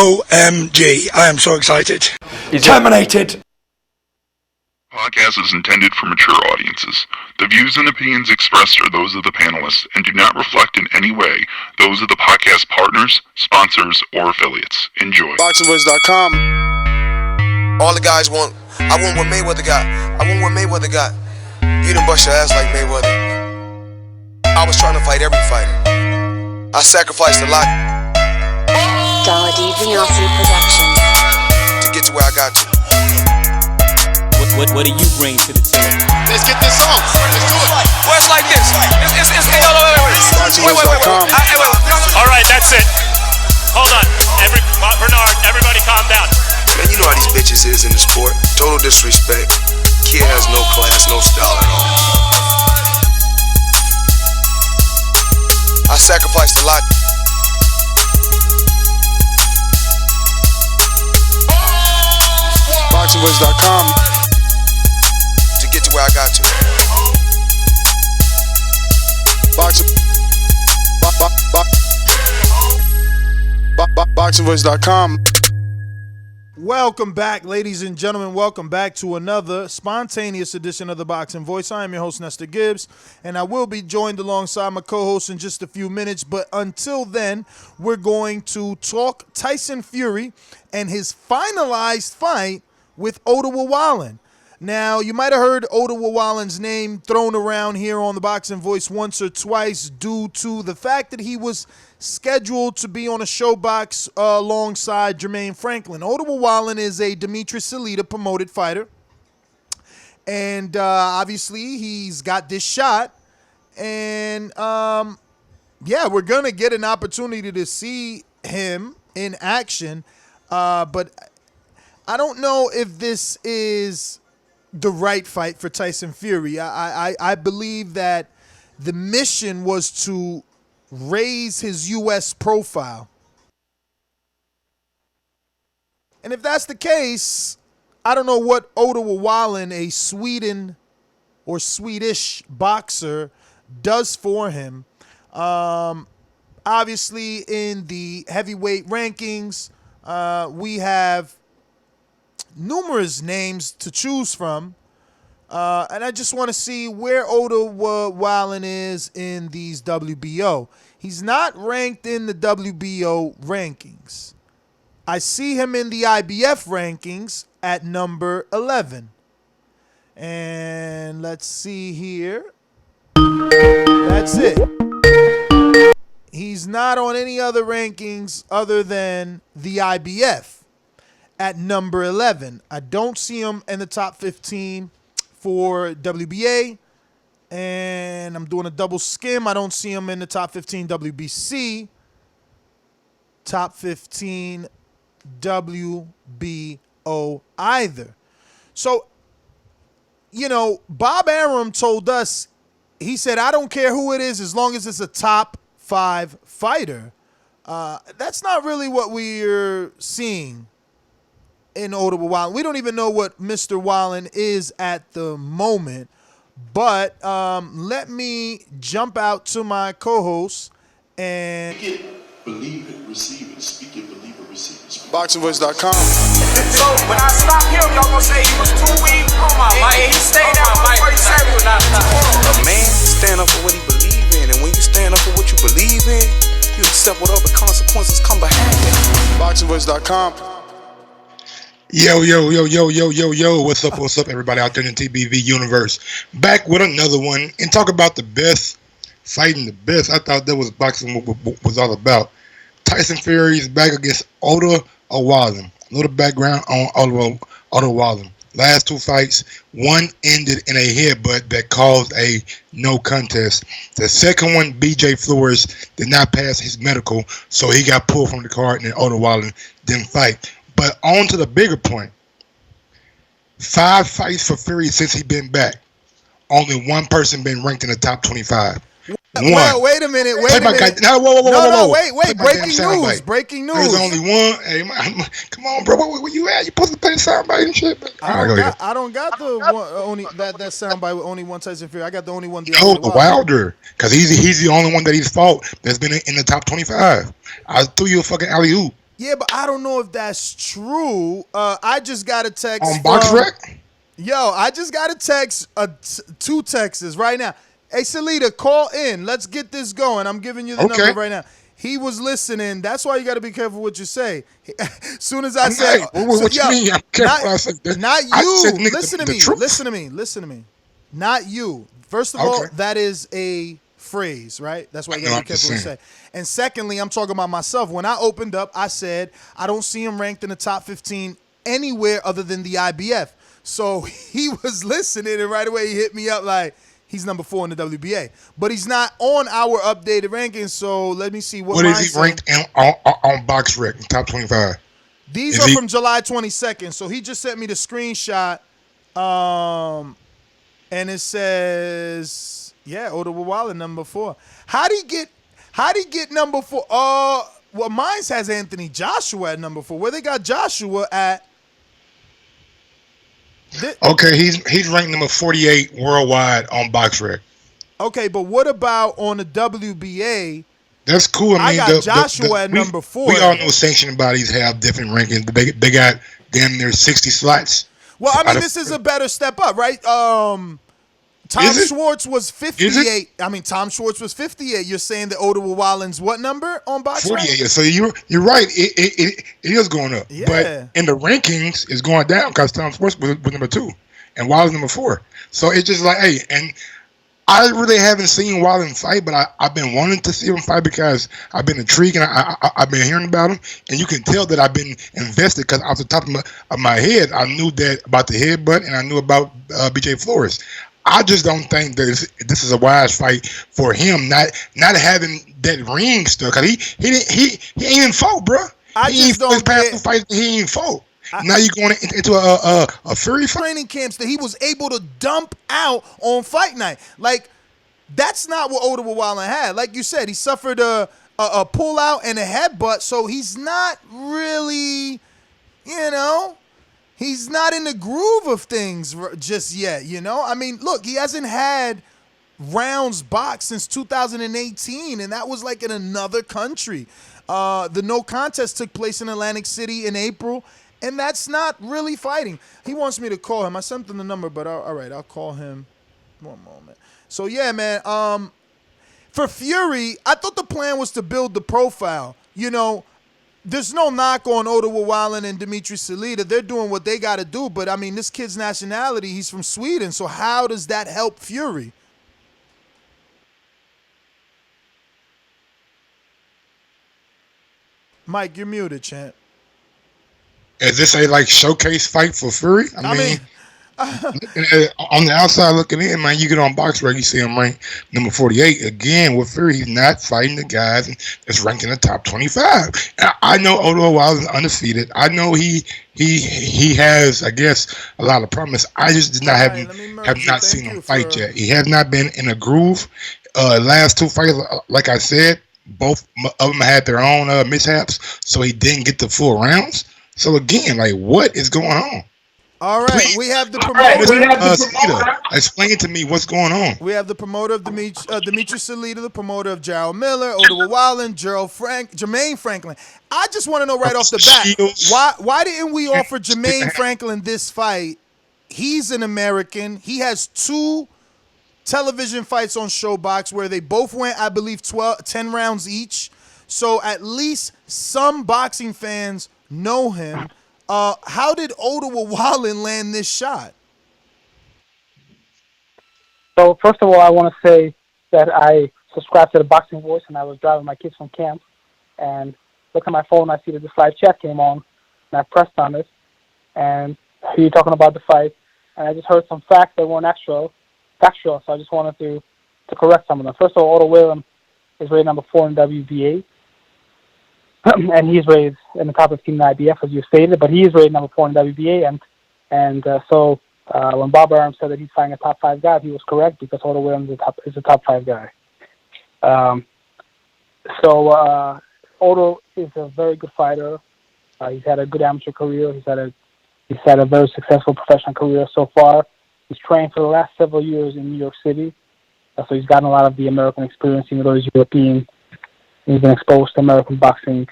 OMG, I am so excited. Terminated! Podcast is intended for mature audiences. The views and opinions expressed are those of the panelists and do not reflect in any way those of the podcast partners, sponsors, or affiliates. Enjoy. Boxingvoice.com. All the guys want, I want what Mayweather got. I want what Mayweather got. You done bust your ass like Mayweather. I was trying to fight every fighter. I sacrificed a lot Productions to get to where I got to. What do you bring to the table? Let's get this on. Let's do it. Well, it's like this. Wait. All right, that's it. Hold on. Bernard, everybody calm down. Man, you know how these bitches is in the sport. Total disrespect. Kid has no class, no style at all. I sacrificed a lot. Boxingvoice.com to get to where I got to. Boxingvoice.com. Welcome back, ladies and gentlemen. Welcome back to another spontaneous edition of the Boxing Voice. I am your host, Nestor Gibbs, and I will be joined alongside my co-host in just a few minutes. But until then, we're going to talk Tyson Fury and his finalized fight with Otto Wallin. Now, you might have heard Otto Wallin's name thrown around here on the Boxing Voice once or twice due to the fact that he was scheduled to be on a ShoBox alongside Jermaine Franklin. Otto Wallin is a Demetrius Salita promoted fighter. And obviously, he's got this shot. And, yeah, we're going to get an opportunity to see him in action. But I don't know if this is the right fight for Tyson Fury. I believe that the mission was to raise his U.S. profile. And if that's the case, I don't know what Otto Wallin, a Sweden or Swedish boxer, does for him. Obviously, in the heavyweight rankings, we have numerous names to choose from. And I just want to see where Otto Wallin is in these WBO. He's not ranked in the WBO rankings. I see him in the IBF rankings at number 11. And let's see here. That's it. He's not on any other rankings other than the IBF at number 11. I don't see him in the top 15 for WBA, and I'm doing a double skim. I don't see him in the top 15 WBC, top 15 WBO either. So, you know, Bob Arum told us, he said, I don't care who it is as long as it's a top 5 fighter. That's not really what we're seeing in Otto Wallin. We don't even know what Mr. Wallin is at the moment. But let me jump out to my co-host and Speak it, believe it, receive it. Speak it, believe it, receive it. Boxingvoice.com. So when I stop him, y'all gonna say he was too weak. And he stayed out before he said he was not. A man stand up for what he believes in, and when you stand up for what you believe in, you accept whatever consequences come behind it. Boxingvoice.com. Yo, what's up, everybody out there in the TBV universe? Back with another one and talk about the best, fighting the best. I thought that was boxing was all about. Tyson Fury is back against Otto Wallin. A little background on Otto Wallin. Last 2 fights, one ended in a headbutt that caused a no contest. The second one, BJ Flores, did not pass his medical, so he got pulled from the card, and then Otto Wallin didn't fight. But on to the bigger point. 5 fights for Fury since he's been back. Only one person been ranked in the top 25. One. Well, wait a minute. Wait. Breaking news. There's only one. Hey, come on, bro. Where you at? You supposed to play the soundbite and shit. I don't got the one, only that soundbite with only one Tyson Fury. I got the only one. The Wilder, because he's the only one that he's fought that's been in the top 25. I threw you a fucking alley-oop. Yeah, but I don't know if that's true. I just got a text On BoxRec? Yo, I just got a text, two texts right now. Hey, Salita, call in. Let's get this going. I'm giving you the number right now. He was listening. That's why you got to be careful what you say. Soon as I said, what you mean? I'm careful. Not you. Listen to me. Listen to me. Not you. First of all, that is a phrase, right? That's why you got to be careful what you say. And secondly, I'm talking about myself. When I opened up, I said I don't see him ranked in the top 15 anywhere other than the IBF. So he was listening, and right away he hit me up like, he's number 4 in the WBA. But he's not on our updated rankings, so let me see what is he ranked on BoxRec, top 25? These are from July 22nd, so he just sent me the screenshot, and it says, Otto Wallin, number 4. How'd he get number 4? Well, mine has Anthony Joshua at number 4. Where they got Joshua at? Okay, he's ranked number 48 worldwide on BoxRec. Okay, but what about on the WBA? That's cool. I got Joshua at number 4. We all know sanctioning bodies have different rankings, but they got damn near 60 slots. Well, I mean, this is a better step up, right? Tom Schwartz was 58. I mean, Tom Schwartz was 58. You're saying that Otto Wallin's what number on BoxRec? 48. So you're right. It is going up. Yeah. But in the rankings, it's going down because Tom Schwartz was number 2 and Wallin's number 4. So it's just like, hey, and I really haven't seen Wallin fight, but I've been wanting to see him fight because I've been intrigued and I've been hearing about him, and you can tell that I've been invested because off the top of my head, I knew that about the headbutt and I knew about BJ Flores. I just don't think that this is a wise fight for him, not having that ring stuff. Cause he ain't even fought, bro. He ain't fought. Now you're going into a Fury fight. Training camps that he was able to dump out on fight night. Like, that's not what Otto Wallin had. Like you said, he suffered a pull-out and a headbutt, so he's not really, he's not in the groove of things just yet, I mean, look, he hasn't had rounds boxed since 2018, and that was like in another country. The no contest took place in Atlantic City in April, and that's not really fighting. He wants me to call him. I sent him the number, but all right, I'll call him. One moment. So, yeah, man, for Fury, I thought the plan was to build the profile. There's no knock on Otto Wallin and Dimitri Salita. They're doing what they got to do, but, I mean, this kid's nationality, he's from Sweden, so how does that help Fury? Mike, you're muted, champ. Is this a showcase fight for Fury? I mean on the outside looking in, man, you get on BoxRec, you see him ranked number 48. Again, with Fury, he's not fighting the guys that's ranked in the top 25. I know Otto Wallin is undefeated. I know he has, I guess, a lot of promise. I just did not have not seen him fight yet. He has not been in a groove. Last 2 fights, like I said, both of them had their own mishaps, so he didn't get the full rounds. So again, what is going on? All right, we have the promoter. Explain to me what's going on. We have the promoter of Dimitri Salita, the promoter of Jarrell Miller, Otto Wallin, Jermaine Franklin. I just want to know right off the bat, why didn't we offer Jermaine Franklin this fight? He's an American. He has 2 television fights on ShowBox where they both went, I believe, 10 rounds each. So at least some boxing fans know him. How did Otto Wallin land this shot? So first of all, I want to say that I subscribed to the Boxing Voice, and I was driving my kids from camp, and looked at my phone. I see that this live chat came on, and I pressed on it, and hear you talking about the fight, and I just heard some facts that weren't factual. So I just wanted to correct some of them. First of all, Otto Wallin is rated number 4 in WBA. And he's rated in the top 15 in IBF, as you stated, but he is rated number 4 in WBA, so when Bob Arum said that he's fighting a top 5 guy, he was correct because Otto Wallin is a top 5 guy. Otto is a very good fighter. He's had a good amateur career. He's had a very successful professional career so far. He's trained for the last several years in New York City, so he's gotten a lot of the American experience, even though he's European. He's been exposed to American boxing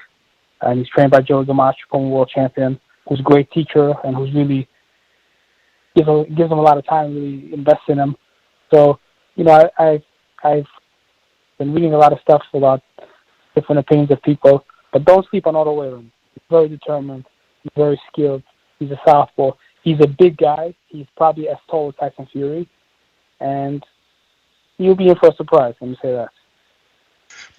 and he's trained by Joe Gamache, former world champion, who's a great teacher and who's really gives him a lot of time, really invests in him. So, I've been reading a lot of stuff about different opinions of people, but don't sleep on Otto Wallin. He's very determined. He's very skilled. He's a southpaw. He's a big guy. He's probably as tall as Tyson Fury, and you'll be in for a surprise. Let me say that.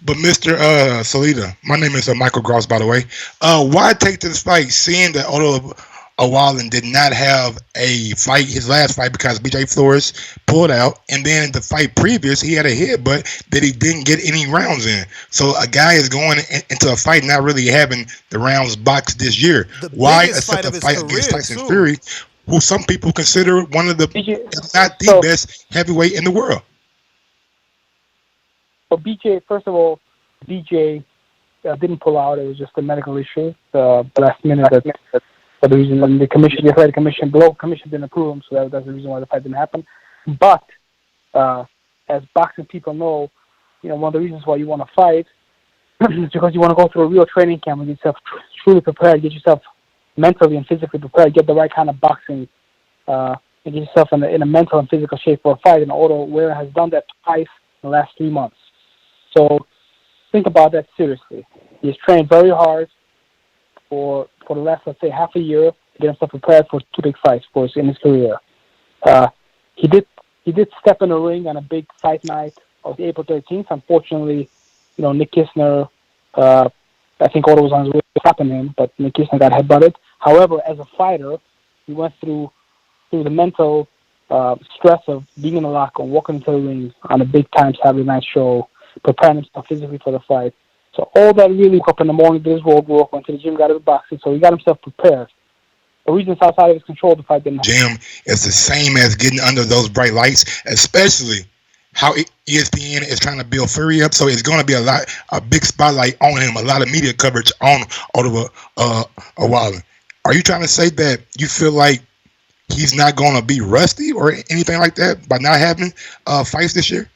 But Mr. Salida, my name is Michael Gross, by the way. Why take this fight, seeing that Otto Wallin did not have a fight, his last fight, because BJ Flores pulled out, and then the fight previous, he had a headbutt that he didn't get any rounds in. So a guy is going into a fight not really having the rounds boxed this year. Why accept a fight against Tyson Fury, who some people consider one of the, if not the best heavyweight in the world? Well, BJ, first of all, BJ didn't pull out. It was just a medical issue. Last minute, for the reason the commission, the athletic commission, below commission didn't approve him, so that's the reason why the fight didn't happen. But as boxing people know, one of the reasons why you want to fight is because you want to go through a real training camp and get yourself truly prepared, get yourself mentally and physically prepared, get the right kind of boxing, and get yourself in a mental and physical shape for a fight. And Otto Wallin has done that twice in the last 3 months. So think about that seriously. He's trained very hard for the last, let's say, half a year to get himself prepared for 2 big fights in his career. He did step in the ring on a big fight night of April 13th. Unfortunately, Nick Kissner, I think Otto was on his way to stopping him, but Nick Kissner got headbutted. However, as a fighter, he went through the mental stress of being in the locker room, walking into the ring on a big-time Saturday night show, preparing himself physically for the fight. So all that really woke up in the morning, did his road work, went to the gym, got his boxing, so he got himself prepared. The reason it's outside of his control, the fight didn't happen. Gym is the same as getting under those bright lights, especially how ESPN is trying to build Fury up. So it's going to be a big spotlight on him, a lot of media coverage on Otto Wallin. Are you trying to say that you feel like he's not going to be rusty or anything like that by not having fights this year?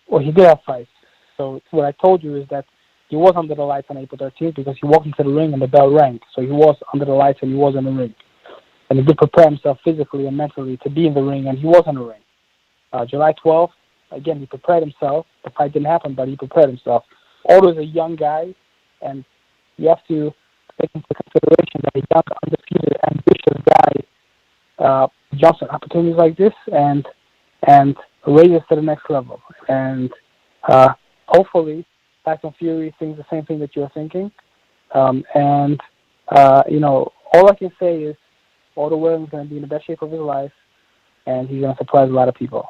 Well, he did have fights. So what I told you is that he was under the lights on April 13th because he walked into the ring and the bell rang. So he was under the lights and he was in the ring. And he did prepare himself physically and mentally to be in the ring, and he was in the ring. July 12th, again, he prepared himself. The fight didn't happen, but he prepared himself. Otto is a young guy, and you have to take into consideration that a young, undefeated, ambitious guy jumps at opportunities like this and raises to the next level. And hopefully, Tyson Fury thinks the same thing that you're thinking. All I can say is Otto Wallin is going to be in the best shape of his life, and he's going to surprise a lot of people.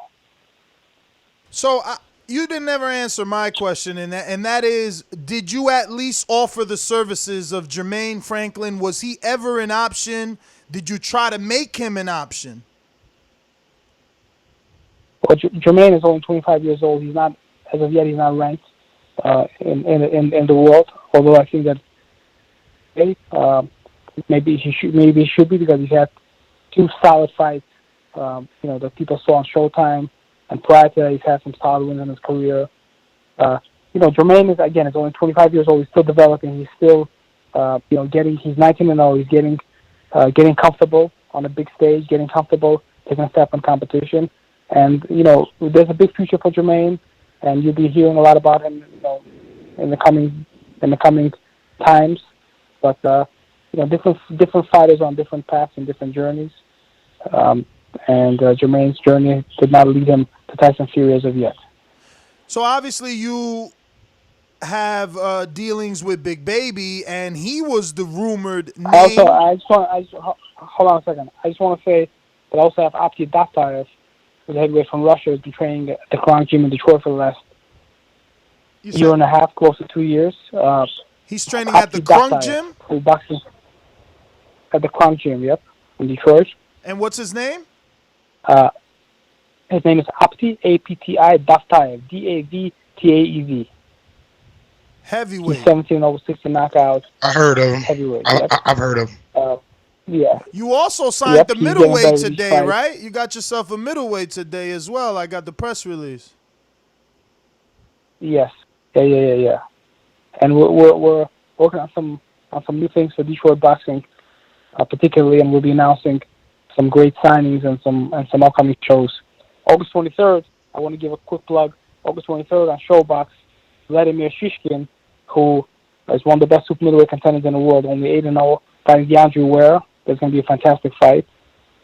So you didn't ever answer my question, and that is, did you at least offer the services of Jermaine Franklin? Was he ever an option? Did you try to make him an option? Well, Jermaine is only 25 years old. He's not, as of yet, he's not ranked in the world. Although I think that maybe he should be, because he's had 2 solid fights. That people saw on Showtime, and prior to that, he's had some solid wins in his career. Jermaine is only 25 years old. He's still developing. He's still, he's 19-0. He's getting comfortable on a big stage, getting comfortable taking a step in competition. And, there's a big future for Jermaine, and you'll be hearing a lot about him, in the coming times. But, different fighters on different paths and different journeys. And Jermaine's journey did not lead him to Tyson Fury as of yet. So obviously you have dealings with Big Baby, and he was the rumored name. Also, hold on a second. I just want to say that I also have Opti Dazn, who's a heavyweight from Russia, who's been training at the Kronk Gym in Detroit for the last year and a half, close to 2 years. He's training at the Kronk Gym? Boxing at the Kronk Gym, yep, in Detroit. And what's his name? His name is Apti, A-P-T-I, Dazn, D-A-V-T-A-E-V. Heavyweight. He's 17-0, 60 knockouts. I heard of him. Heavyweight. I've heard of him. Yeah. You also signed the middleweight today, right? You got yourself a middleweight today as well. I got the press release. Yes. Yeah. and we're working on some new things for Detroit boxing, particularly, and we'll be announcing some great signings and some upcoming shows. August 23rd, I want to give a quick plug. August 23rd on Showbox, Vladimir Shishkin, who is one of the best super middleweight contenders in the world, only 8-0, fighting DeAndre Ware. There's going to be a fantastic fight.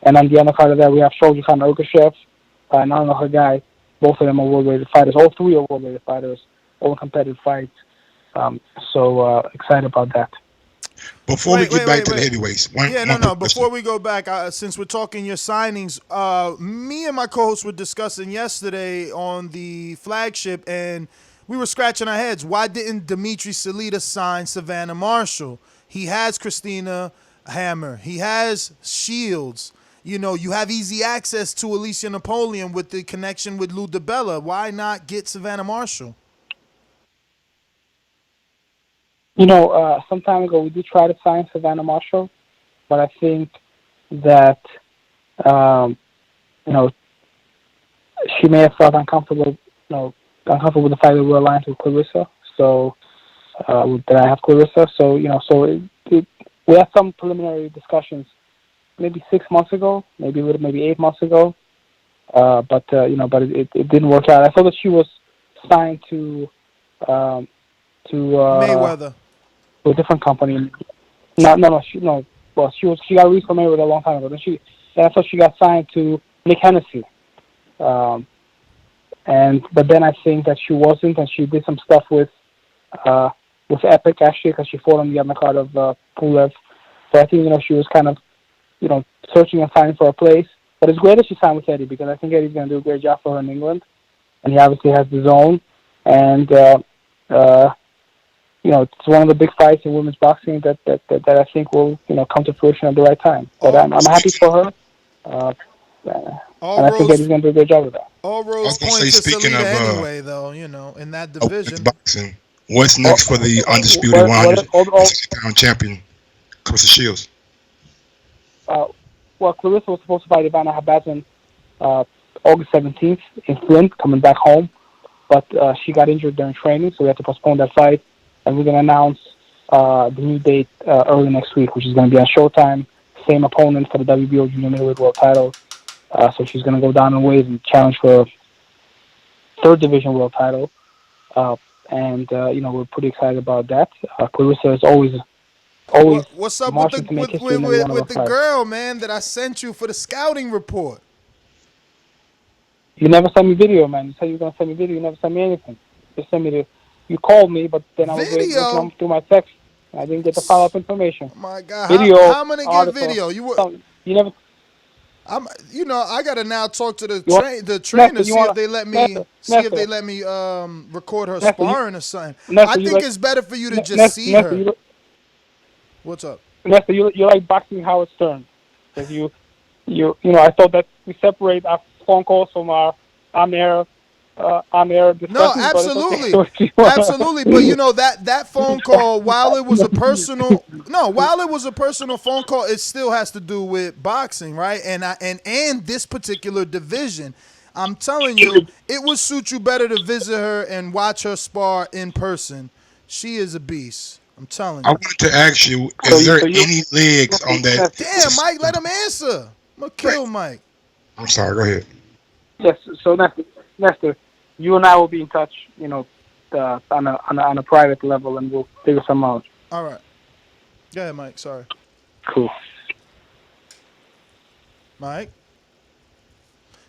And on the undercard of that, we have Shoji-Khan Urgashev and another guy. Both of them are world-rated fighters. All three are world-rated fighters. All competitive fights. So excited about that. Before we get back to the heavyweights, Before we go back, since we're talking your signings, me and my co-host were discussing yesterday on the flagship, and we were scratching our heads. Why didn't Dimitri Salita sign Savannah Marshall? He has Christina Hammer. He has Shields. You know, you have easy access to Alicia Napoleon with the connection with Lou DiBella. Why not get Savannah Marshall? You know, some time ago we did try to sign Savannah Marshall, but I think that, she may have felt uncomfortable with the fact that we're aligned with Clarissa. So, that I have Clarissa. So, we had some preliminary discussions maybe 6 months ago, maybe 8 months ago. But it didn't work out. I thought that she was signed to Mayweather. To a different company. No. She got released from Mayweather a long time ago. Then I thought she got signed to Nick Hennessy. But then I think that she wasn't, and she did some stuff with Epic actually, because she fought on the undercard of Pulev. So I think she was kind of searching and finding for a place. But it's great that she signed with Eddie, because I think Eddie's going to do a great job for her in England, and he obviously has the zone. And it's one of the big fights in women's boxing that I think will come to fruition at the right time. But I'm happy for her. And I think Eddie's going to do a great job with that. All roads point to Salita anyway, though, in that division. Boxing. What's next for the undisputed 160-pound champion, Clarissa Shields? Well, Clarissa was supposed to fight Ivana Habazin August 17th in Flint, coming back home. But she got injured during training, so we had to postpone that fight. And we're going to announce the new date early next week, which is going to be on Showtime. Same opponent for the WBO junior middleweight world title. So she's going to go down in weight and challenge for a third division world title. We're pretty excited about that. Clarissa is always what's up with the girl, man, that I sent you for the scouting report? You never sent me video, man. You said you were going to send me video. You never sent me anything. Just send me you called me, but then I was waiting through my text. I didn't get the follow-up information. Oh my God. Video. How am I going to get video? You never... I gotta now talk to the trainer, see if they let me record her sparring or something. I think it's better for you to just see her. What's up? Nesta, you're like boxing Howard Stern, because I thought that we separate our phone calls from our on-air discussions. No, absolutely, absolutely. But that phone call, while it was a personal phone call, it still has to do with boxing, right? And this particular division. I'm telling you, it would suit you better to visit her and watch her spar in person. She is a beast. I'm telling you. I wanted to ask you, is there any legs on that? Damn, Mike, let him answer. I'm going to kill Mike. I'm sorry, go ahead. Yes, so Nestor, you and I will be in touch, on a private level, and we'll figure something out. All right. Go ahead, Mike. Sorry. Cool. Mike?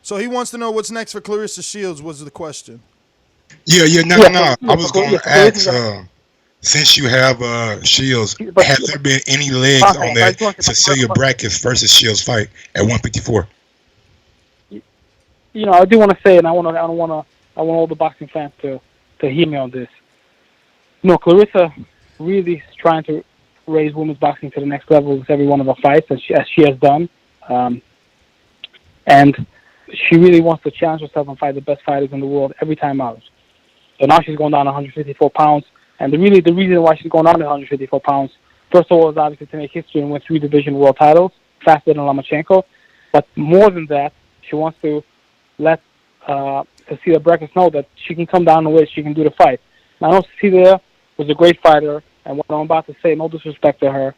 So he wants to know what's next for Clarissa Shields was the question. No. I was going to ask, since you have Shields, has there been any legs on that Cecilia Brackett versus Shields fight at 154? I do want to say, and I want all the boxing fans to hear me on this. Clarissa really is trying to raise women's boxing to the next level with every one of her fights, as she has done. And she really wants to challenge herself and fight the best fighters in the world every time out. So now she's going down 154 pounds. And the reason why she's going down to 154 pounds, first of all, is obviously to make history and win 3 division world titles, faster than Lomachenko. But more than that, she wants to let Cecilia Brackett know that she can come down the weight, she can do the fight. Now, I know Cecilia was a great fighter, and what I'm about to say, no disrespect to her,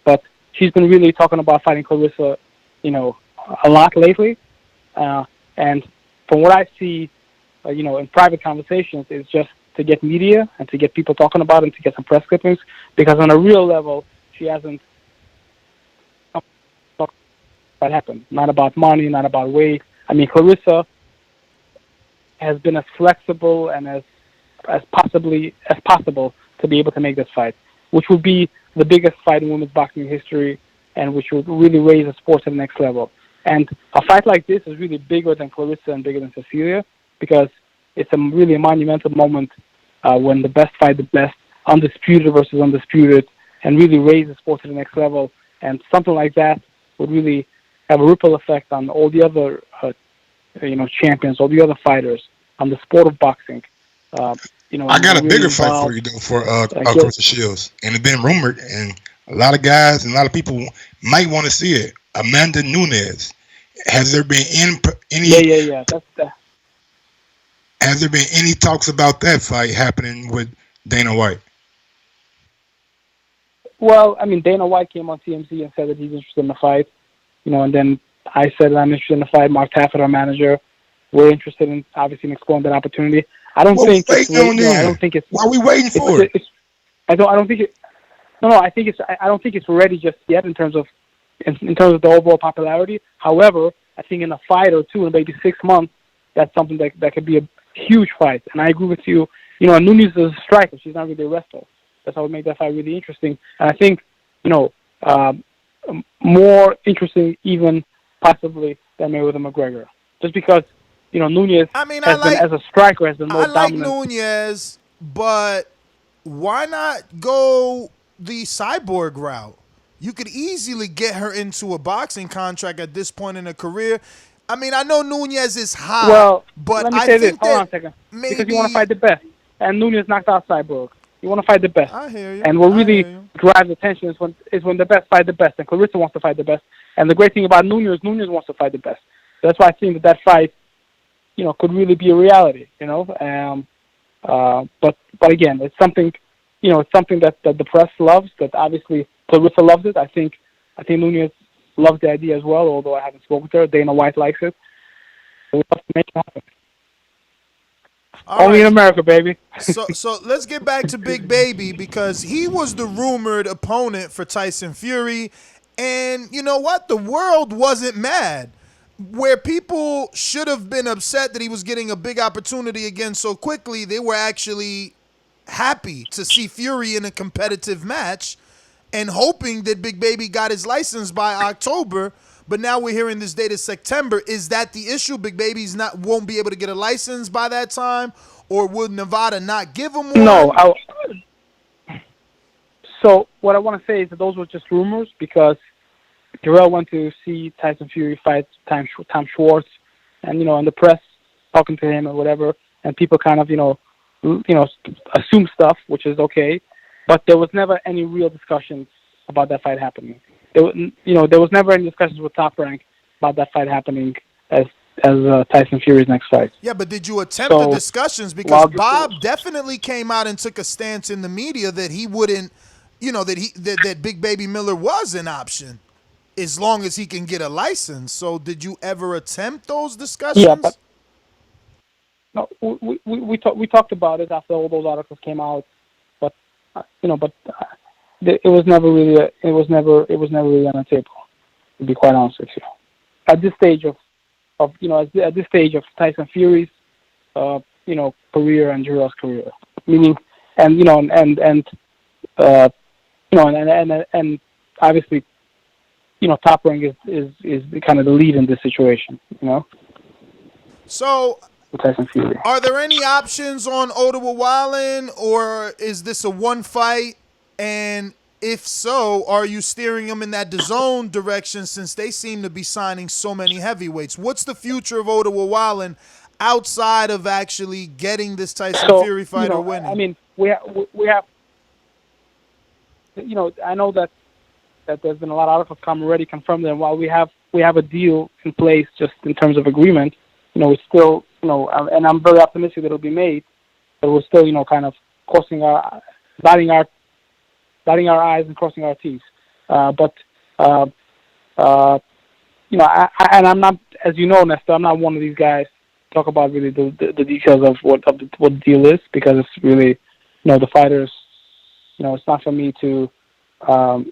but she's been really talking about fighting Clarissa, a lot lately. And from what I see, in private conversations, it's just to get media and to get people talking about it and to get some press clippings, because on a real level, she hasn't talked about what happened. Not about money, not about weight. I mean, Clarissa has been as flexible and as possible to be able to make this fight, which would be the biggest fight in women's boxing history, and which would really raise the sport to the next level. And a fight like this is really bigger than Clarissa and bigger than Cecilia, because it's really a monumental moment when the best fight the best, undisputed versus undisputed, and really raise the sport to the next level. And something like that would really have a ripple effect on all the other, champions, all the other fighters, on the sport of boxing. I got a bigger fight for you, though, for Clarissa Shields. And it's been rumored, and a lot of guys and a lot of people might want to see it. Amanda Nunes. Has there been any? Yeah. That's that. Has there been any talks about that fight happening with Dana White? Well, I mean, Dana White came on TMZ and said that he's interested in the fight, and then I said that I'm interested in the fight. Mark Taffet, our manager, we're interested in obviously in exploring that opportunity. I don't think it's. I don't think it's. Why are we waiting for it? I don't think it. No, I think it's. I don't think it's ready just yet in terms of the overall popularity. However, I think in a fight or two, in maybe 6 months, that's something that could be a huge fight. And I agree with you. Nunes is a striker. She's not really a wrestler. That's how would make that fight really interesting. And I think, more interesting even possibly than Mayweather McGregor. Just because, Nunes as a striker has been more dominant. I like Nunes, but why not go the cyborg route? You could easily get her into a boxing contract at this point in her career. I mean, I know Nunes is hot, well, but let me I say think this. Hold on a second. maybe because you want to fight the best, and Nunes knocked out Cyborg. You want to fight the best. I hear you. And what really drives attention is when the best fight the best, and Clarissa wants to fight the best. And the great thing about Nunes wants to fight the best. So that's why I think that fight, could really be a reality. But again, it's something, that the press loves. That obviously Clarissa loves it. I think Nunes loves the idea as well. Although I haven't spoken to her, Dana White likes it. So we have to make it happen. Only in America, baby. So let's get back to Big Baby, because he was the rumored opponent for Tyson Fury. And you know what? The world wasn't mad. Where people should have been upset that he was getting a big opportunity again so quickly, they were actually happy to see Fury in a competitive match and hoping that Big Baby got his license by October. But now we're hearing this date is September. Is that the issue? Big Baby's won't be able to get a license by that time, or would Nevada not give him one? No. So what I want to say is that those were just rumors, because Jarrell went to see Tyson Fury fight Tom Schwartz, and in the press talking to him or whatever, and people kind of assume stuff, which is okay, but there was never any real discussions about that fight happening. There was never any discussions with Top Rank about that fight happening as Tyson Fury's next fight. Yeah, but did you attempt the discussions? Because Bob definitely came out and took a stance in the media that he wouldn't, that Big Baby Miller was an option as long as he can get a license. So did you ever attempt those discussions? Yeah, but no, we talked about it after all those articles came out, but it was never really on the table, to be quite honest with you. At this stage of Tyson Fury's career and Jarrell's career, meaning and obviously Top Rank is kind of the lead in this situation, So Tyson Fury. Are there any options on Otto Wallin, or is this a one fight? And if so, are you steering them in that Dazn direction, since they seem to be signing so many heavyweights? What's the future of Otto Wallin outside of actually getting this Tyson Fury fight or winning? I mean, we have I know that there's been a lot of articles already confirmed that while we have a deal in place just in terms of agreement, it's still, and I'm very optimistic that it'll be made, but we're still, kind of crossing our dotting our I's and crossing our T's. But and I'm not, as you know, Nestor, I'm not one of these guys to talk about really the details of what the deal is, because it's really, the fighters, it's not for me to, it's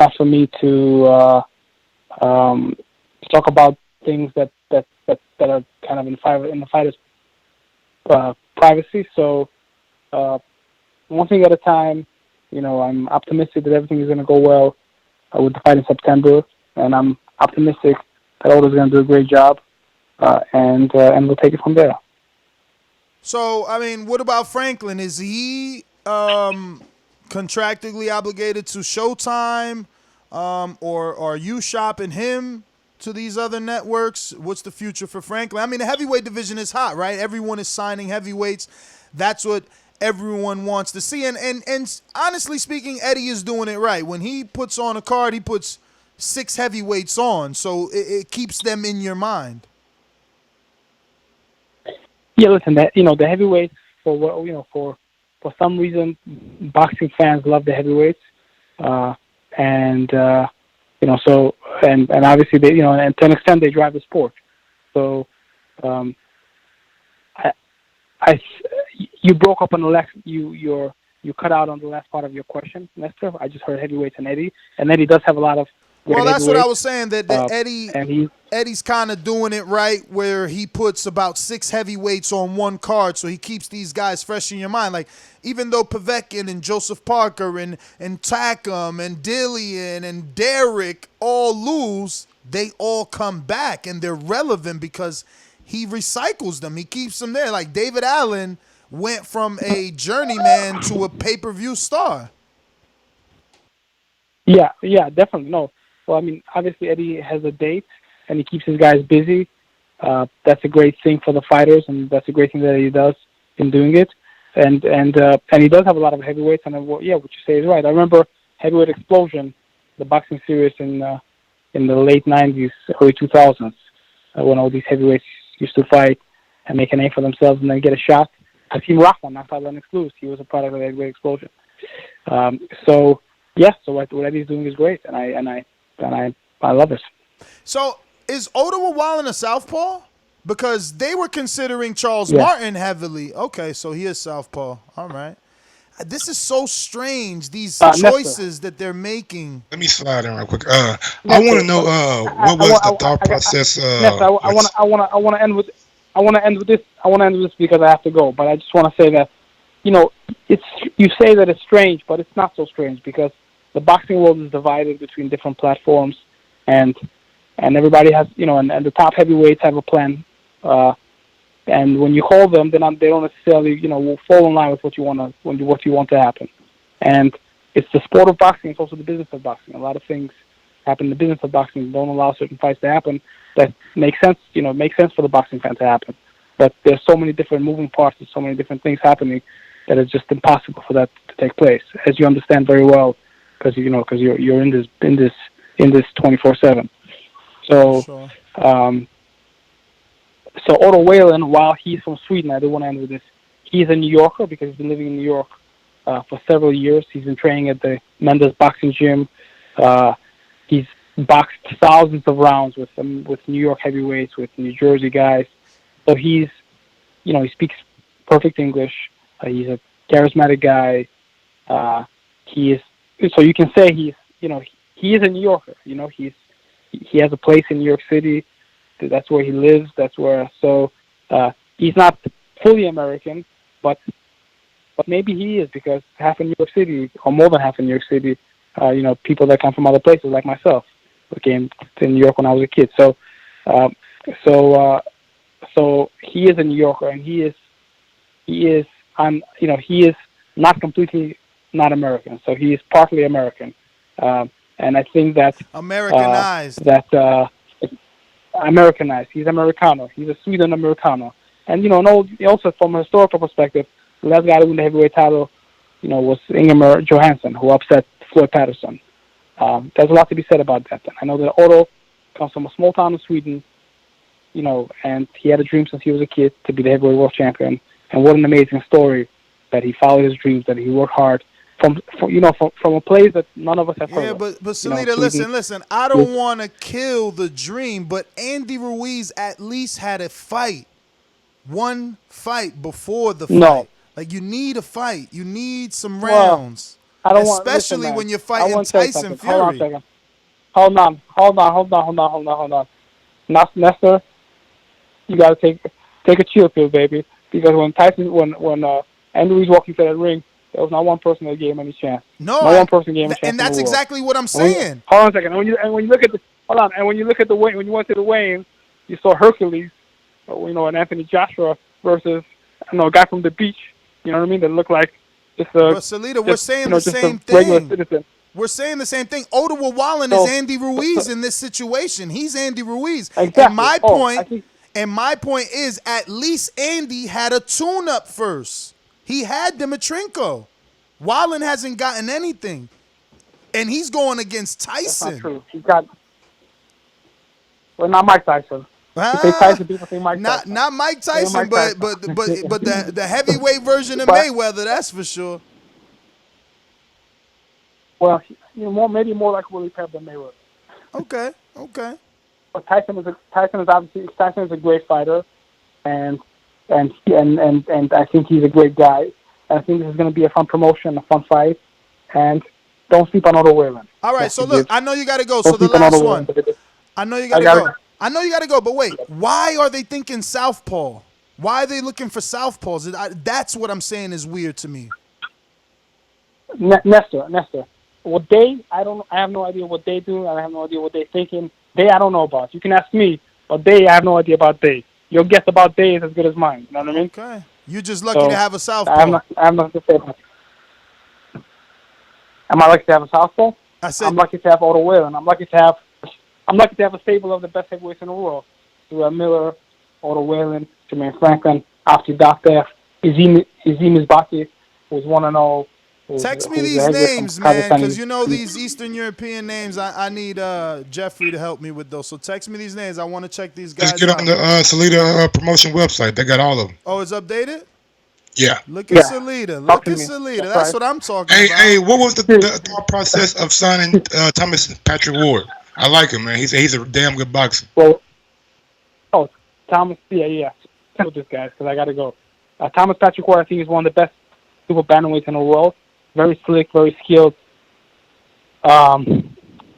not for me to talk about things that are kind of in the fighters' privacy. So one thing at a time. I'm optimistic that everything is going to go well with the fight in September, and I'm optimistic that Otto's going to do a great job, and we'll take it from there. So, I mean, what about Franklin? Is he contractually obligated to Showtime, or are you shopping him to these other networks? What's the future for Franklin? I mean, the heavyweight division is hot, right? Everyone is signing heavyweights. That's what everyone wants to see. And honestly speaking, Eddie is doing it right. When he puts on a card, he puts 6 heavyweights on, so it keeps them in your mind. Yeah, listen, the heavyweights, for some reason, boxing fans love the heavyweights, and obviously they, and to an extent they drive the sport. So, you broke up on the last. You cut out on the last part of your question, Nestor. I just heard heavyweights and Eddie does have a lot of. Well, that's what I was saying. That and Eddie's kind of doing it right, where he puts about 6 heavyweights on one card, so he keeps these guys fresh in your mind. Like, even though Povetkin and Joseph Parker and Takam and Dillian and Derek all lose, they all come back and they're relevant because he recycles them. He keeps them there. Like David Allen went from a journeyman to a pay-per-view star. Yeah, definitely. No. Well, I mean, obviously Eddie has a date, and he keeps his guys busy. That's a great thing for the fighters, and that's a great thing that he does in doing it. And he does have a lot of heavyweights. And what you say is right. I remember Heavyweight Explosion, the boxing series in the late '90s, early 2000s, when all these heavyweights used to fight and make a name for themselves and then get a shot. Hakeem Rahman knocked out Lennox Lewis. He was a product of the Heavyweight Explosion. So what Eddie's doing is great, and I love it. So is Otto Wallin a southpaw? Because they were considering Charles Martin heavily. Okay, so he is southpaw. All right. This is so strange, these choices that they're making. Let me slide in real quick. I want to know what was the thought process. I want to end with this. I want to end with this because I have to go. But I just want to say that, you say that it's strange, but it's not so strange because the boxing world is divided between different platforms, and everybody has, and the top heavyweights have a plan. And when you call them, they don't necessarily, will fall in line with what you want to happen. And it's the sport of boxing. It's also the business of boxing. A lot of things happen in the business of boxing. Don't allow certain fights to happen that make sense. Make sense for the boxing fan to happen. But there's so many different moving parts. There's so many different things happening that it's just impossible for that to take place, as you understand very well, because you're in this 24/7. So. Sure. So Otto Wallin, while he's from Sweden, I do want to end with this. He's a New Yorker because he's been living in New York for several years. He's been training at the Mendes boxing gym. He's boxed thousands of rounds with New York heavyweights, with New Jersey guys. So he speaks perfect English. He's a charismatic guy. So you can say he is a New Yorker. He has a place in New York City. That's where he lives. He's not fully American, but maybe he is, because half in New York City, or more than half in New York City, people that come from other places like myself, who came to New York when I was a kid. So he is a New Yorker, and he is not completely not American. So he is partly American, and I think that Americanized. Americanized. He's Americano. He's a Sweden Americano. And, also from a historical perspective, the last guy to win the heavyweight title, was Ingemar Johansson, who upset Floyd Patterson. There's a lot to be said about that. And I know that Otto comes from a small town in Sweden, and he had a dream since he was a kid to be the heavyweight world champion. And what an amazing story that he followed his dreams, that he worked hard from a place that none of us have heard Yeah, of. but Salita, listen. I don't want to kill the dream, but Andy Ruiz at least had a fight. One fight before the fight. No. Like, you need a fight. You need some Well, rounds. I don't Especially listen, when you're I fighting want to tell you Tyson something. Hold on a Fury. second. Hold on. Nestor, you gotta take a chill pill, baby. Because when Andy Ruiz walked into that ring, there was not one person that gave him any chance. No, one person gave him a chance. and that's in the world. exactly what I'm saying. Hold on a second. And when you look at the weigh, when you went to the weigh-in, you saw Hercules, and Anthony Joshua versus a guy from the beach. You know what I mean? That looked like just a. But Salita, we're saying the same regular thing. citizen. We're saying the same thing. Otto Wallin is Andy Ruiz in this situation. He's Andy Ruiz. Exactly. And my point is, at least Andy had a tune-up first. He had Dimitrenko. Wallin hasn't gotten anything. And he's going against Tyson. That's not true. He's got... Well, not Mike Tyson. You say Tyson, people say Mike Tyson. Not Mike Tyson, Mike Tyson. but the heavyweight version of Mayweather, that's for sure. Well, maybe more like Willie Pep than Mayweather. Okay. But Tyson is a great fighter, and I think he's a great guy. And I think this is going to be a fun promotion, a fun fight, and don't sleep on Otto Wallin. All right, so look, I know you got to go. So the last one, I know you got to go. But wait, why are they thinking southpaw? Why are they looking for southpaws? That's what I'm saying is weird to me. Nestor. I have no idea what they do. I have no idea what they're thinking. I don't know about. You can ask me, but I have no idea about they. Your guess about they is as good as mine. You know what I mean? Okay. You're just lucky to have a southpaw. I have nothing to say about it. Am I lucky to have a southpaw? I'm lucky to have Otto Wallin. I'm lucky to have a stable of the best heavyweights in the world. Durrell Miller, Otto Wallin, Jermaine Franklin, Afti Daktev, Izzy Misbaki, who's 1-0. Text me these names, man, because these Eastern European names, I need Jeffrey to help me with those. So text me these names. I want to check these guys out. Just get on the Salita promotion website. They got all of them. Oh, it's updated? Yeah. Look at Salita. That's what I'm talking about. Hey, what was the thought process of signing Thomas Patrick Ward? I like him, man. He's a damn good boxer. Well, Thomas, yeah. With this guy, because I got to go. Thomas Patrick Ward, I think, is one of the best super bantamweights in the world. Very slick, very skilled. We have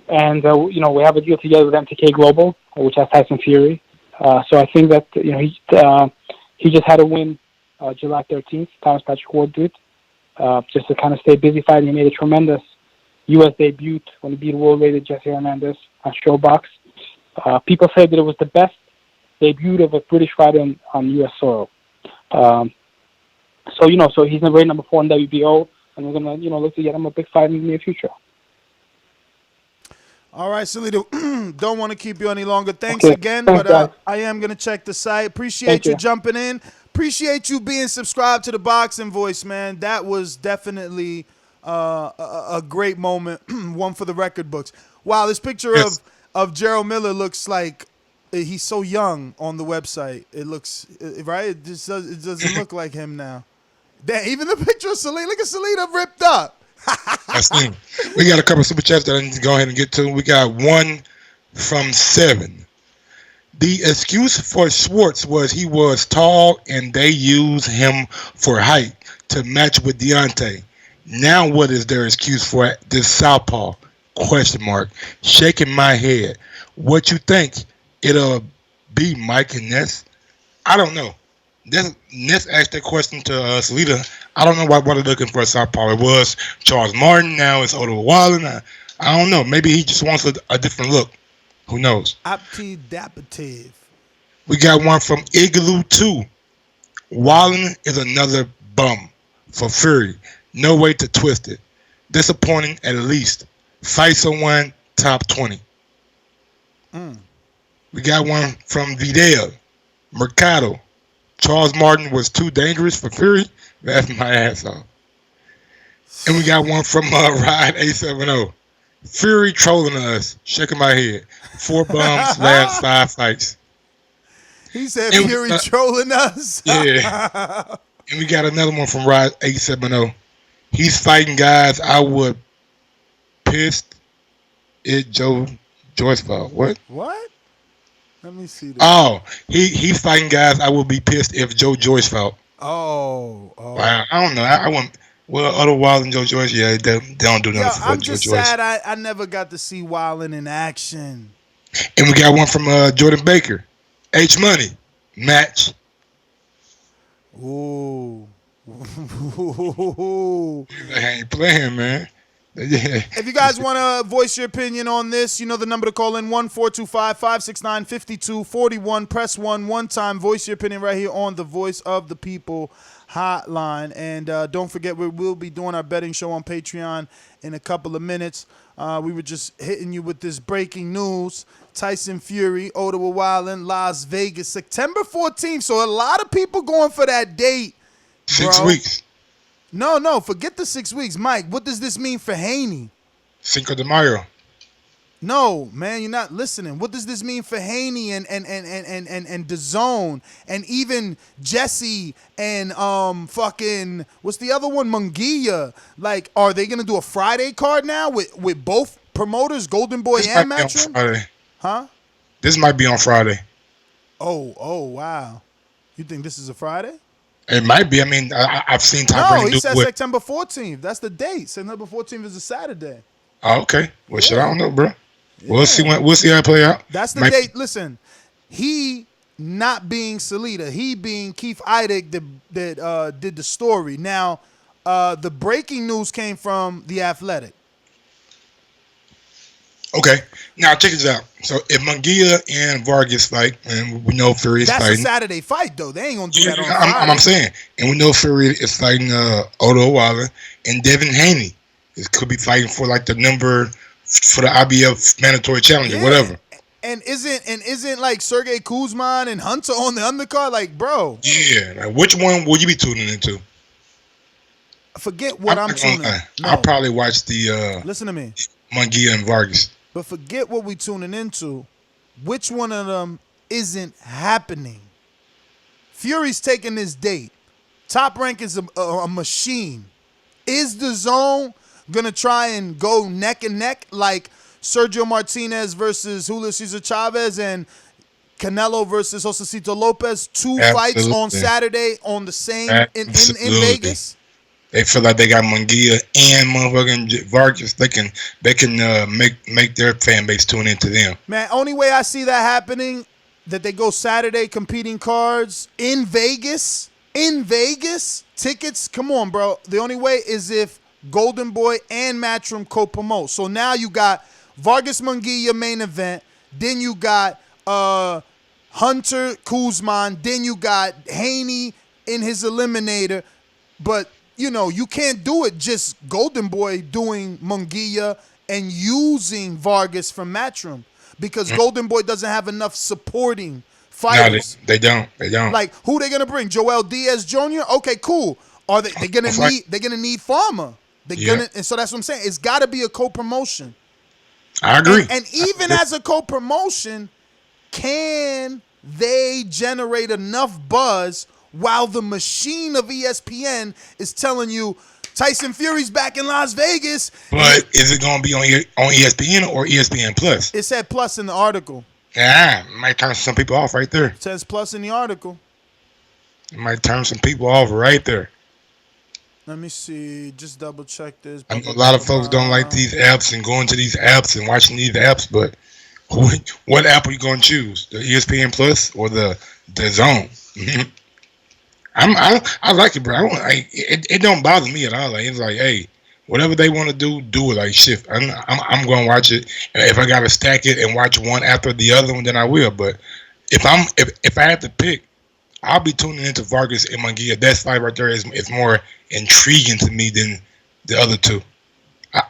a deal together with MTK Global, which has Tyson Fury. So I think that he just had a win July 13th. Thomas Patrick Ward did, just to kind of stay busy fighting. He made a tremendous U.S. debut when he beat world-rated Jesse Hernandez on Showbox. People say that it was the best debut of a British fighter on U.S. soil. So he's rated number 4 in WBO. And we're going to, look to get him a big fight in the near future. All right, Salita, don't want to keep you any longer. Thanks again, but I am going to check the site. Appreciate you jumping in. Appreciate you being subscribed to the Boxing Voice, man. That was definitely a great moment, one for the record books. Wow, this picture of Gerald Miller looks like he's so young on the website. It looks, right? It doesn't look like him now. Damn, even the picture of Salita. Look at Salita ripped up. That's him. We got a couple of super chats that I need to go ahead and get to. We got one from 7. The excuse for Schwartz was he was tall and they used him for height to match with Deontay. Now what is their excuse for this southpaw? ? Shaking my head. What you think it'll be, Mike and Ness? I don't know. Ness asked that question to Salita. I don't know why they're looking for a southpaw. It was Charles Martin. Now it's Otto Wallin. I don't know. Maybe he just wants a different look. Who knows? Apti-dapative. We got one from Igloo 2. Wallin is another bum for Fury. No way to twist it. Disappointing at least. Fight someone top 20. We got one from Vidal. Mercado. Charles Martin was too dangerous for Fury. That's my ass off. And we got one from Ride 870. Fury trolling us. Shaking my head. 4 bums, last 5 fights. He said Fury trolling us. Yeah. And we got another one from Rod 870. He's fighting guys I would pissed if Joe Joyce fought. What? What? Let me see this. Oh, he's fighting guys I would be pissed if Joe Joyce fought. Oh. Wow, I don't know. I want. Well, Otto Wallin and Joe Joyce, yeah, they don't do nothing for I'm Joe just Joyce. sad I never got to see Wildin in action. And we got one from Jordan Baker. H Money match. Ooh. I ain't playing, man. Yeah. If you guys want to voice your opinion on this, you know the number to call in, 1-425-569-5241. Press 1 one time. Voice your opinion right here on the Voice of the People hotline. And don't forget, we will be doing our betting show on Patreon in a couple of minutes. We were just hitting you with this breaking news. Tyson Fury, Otto Wallin, Las Vegas, September 14th. So a lot of people going for that date. 6 weeks. No, forget the 6 weeks. Mike, what does this mean for Haney? Cinco de Mayo. No, man, you're not listening. What does this mean for Haney and Dazn and even Jesse and fucking what's the other one? Munguia. Like, are they gonna do a Friday card now with both promoters, Golden Boy and Matchroom? Huh? This might be on Friday. Oh, wow. You think this is a Friday? It might be. I mean, I've seen Tom Brady do he said it. September 14th. That's the date. September 14th is a Saturday. Oh, okay. Well, shit, I don't know, bro. We'll see how it play out. That's the date. Listen, he not being Salita, he being Keith Idek that did the story. Now, the breaking news came from The Athletic. Okay. Now, check this out. So, if Munguia and Vargas fight, and we know Fury is That's fighting. a Saturday fight, though. They ain't going to do that on Friday. I'm saying. And we know Fury is fighting Otto Wallin and Devin Haney. It could be fighting for, like, the number for the IBF mandatory challenge or whatever. And isn't like Sergey Kuzman and Hunter on the undercard? Like, bro. Yeah. Like, which one will you be tuning into? Forget what I'm tuning in. I'll probably watch the listen to me. Munguia and Vargas. But forget what we tuning into. Which one of them isn't happening? Fury's taking this date. Top Rank is a machine. Is Dazn gonna try and go neck and neck like Sergio Martinez versus Julio Cesar Chavez and Canelo versus Josecito Lopez? Two fights on Saturday on the same in Vegas. They feel like they got Munguia and motherfucking Vargas. They can make their fan base tune into them. Man, only way I see that happening, that they go Saturday competing cards in Vegas. Tickets, come on, bro. The only way is if Golden Boy and Matchroom co-promote. So now you got Vargas Munguia main event. Then you got Hunter Kuzman. Then you got Haney in his eliminator. But you know, you can't do it just Golden Boy doing Munguia and using Vargas from Matchroom because Golden Boy doesn't have enough supporting fighters. No, they don't. Like, who they gonna bring? Joel Diaz Jr.? Okay, cool. Are they gonna need Farmer? And so that's what I'm saying. It's gotta be a co-promotion. I agree. And even as a co-promotion, can they generate enough buzz while the machine of ESPN is telling you Tyson Fury's back in Las Vegas? But is it going to be on ESPN or ESPN Plus? It said Plus in the article. Yeah, it might turn some people off right there. It says Plus in the article. It might turn some people off right there. Let me see. Just double check this. I know a lot of folks don't like these apps and going to these apps and watching these apps, but what app are you going to choose? The ESPN Plus or the Zone? I like it, bro. It don't bother me at all. Like, it's like, hey, whatever they want to do it. Like, shit, I'm going to watch it. And if I got to stack it and watch one after the other one, then I will. But if I have to pick, I'll be tuning into Vargas and Munguia. That fight right there is more intriguing to me than the other two.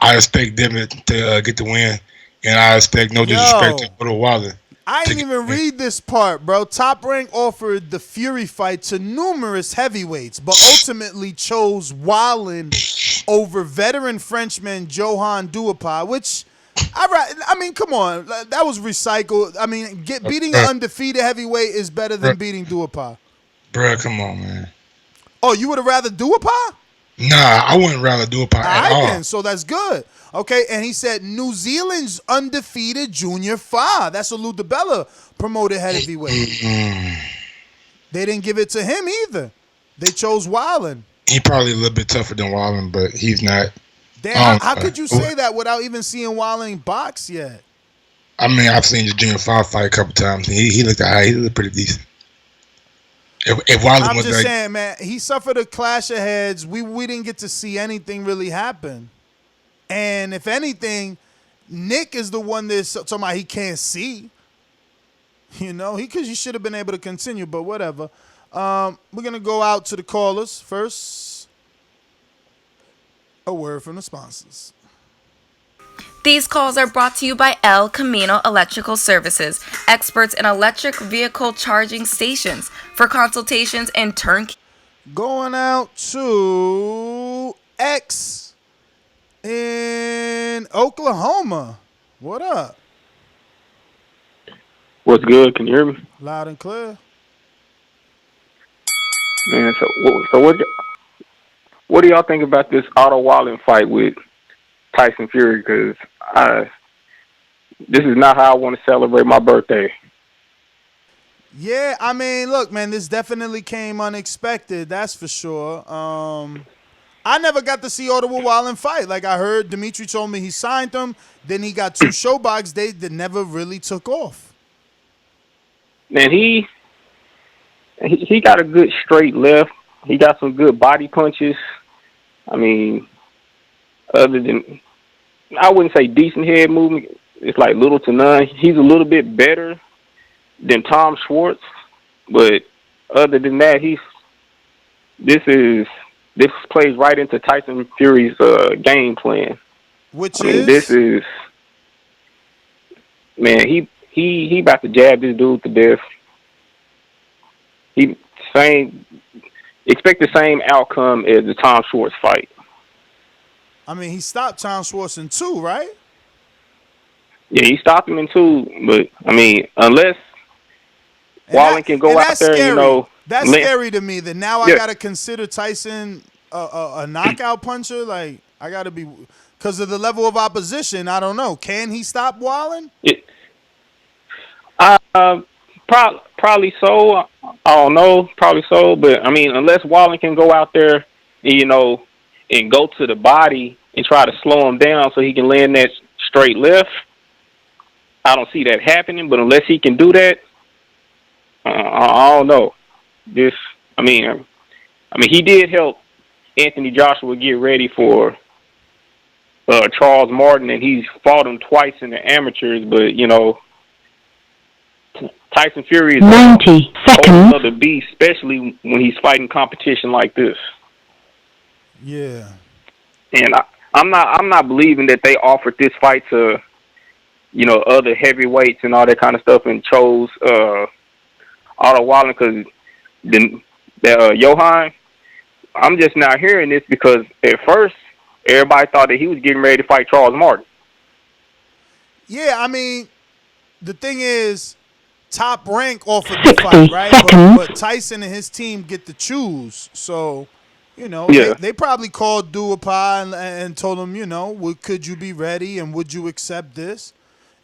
I expect them to get the win, and I expect no disrespect to Otto Wallin. I didn't even read this part, bro. Top Rank offered the Fury fight to numerous heavyweights, but ultimately chose Wallin over veteran Frenchman Johan Duhaupas, which, I mean, come on. That was recycled. I mean, beating an undefeated heavyweight is better than beating Duhaupas. Bro, come on, man. Oh, you would have rather do a pie? Nah, I wouldn't rather do a pie at all. Then, so that's good. Okay, and he said New Zealand's undefeated Junior Fa. That's a Lou DiBella promoted heavyweight. They didn't give it to him either. They chose Wallin. He probably a little bit tougher than Wallin, but he's not. Damn, how could you say that without even seeing Wallin box yet? I mean, I've seen the Junior Fa fight a couple times. He looked alright. He looked pretty decent. If Wallin I'm was just like, saying, man, he suffered a clash of heads. We didn't get to see anything really happen. And if anything, Nick is the one that's talking about he can't see. You know, because he should have been able to continue, but whatever. We're going to go out to the callers first. A word from the sponsors. These calls are brought to you by El Camino Electrical Services, experts in electric vehicle charging stations for consultations and turnkey. Going out to X in Oklahoma. What up? What's good? Can you hear me? Loud and clear. Man, so what do y'all think about this Otto Wallin fight with Tyson Fury? Because this is not how I want to celebrate my birthday. Yeah, I mean, look, man, this definitely came unexpected. That's for sure. I never got to see Otto Wallin fight. Like I heard Dimitri told me he signed them. Then he got 2 showbox dates that never really took off. Man, he got a good straight left. He got some good body punches. I mean, other than, I wouldn't say decent head movement. It's like little to none. He's a little bit better than Tom Schwartz, but other than that, this plays right into Tyson Fury's game plan. This is, man, he about to jab this dude to death. Expect the same outcome as the Tom Schwartz fight. I mean, he stopped Tom Schwartz in 2, right? Yeah, he stopped him in 2, but I mean, unless Wallin can go out there, scary. That's scary to me. That now I gotta consider Tyson a knockout puncher. Like I gotta be because of the level of opposition. I don't know. Can he stop Wallin? Probably so. I don't know. Probably so. But I mean, unless Wallin can go out there, and go to the body and try to slow him down so he can land that straight left, I don't see that happening. But unless he can do that, I don't know. I mean, he did help Anthony Joshua get ready for Charles Martin, and he's fought him twice in the amateurs. But Tyson Fury is 90 seconds. Another beast, especially when he's fighting competition like this. Yeah. And I'm not believing that they offered this fight to, other heavyweights and all that kind of stuff and chose Otto Wallin because Johan. I'm just not hearing this because at first everybody thought that he was getting ready to fight Charles Martin. Yeah, I mean, the thing is, Top Rank offered the fight, right? But Tyson and his team get to choose. So, they probably called Duhaupas and told him, could you be ready and would you accept this?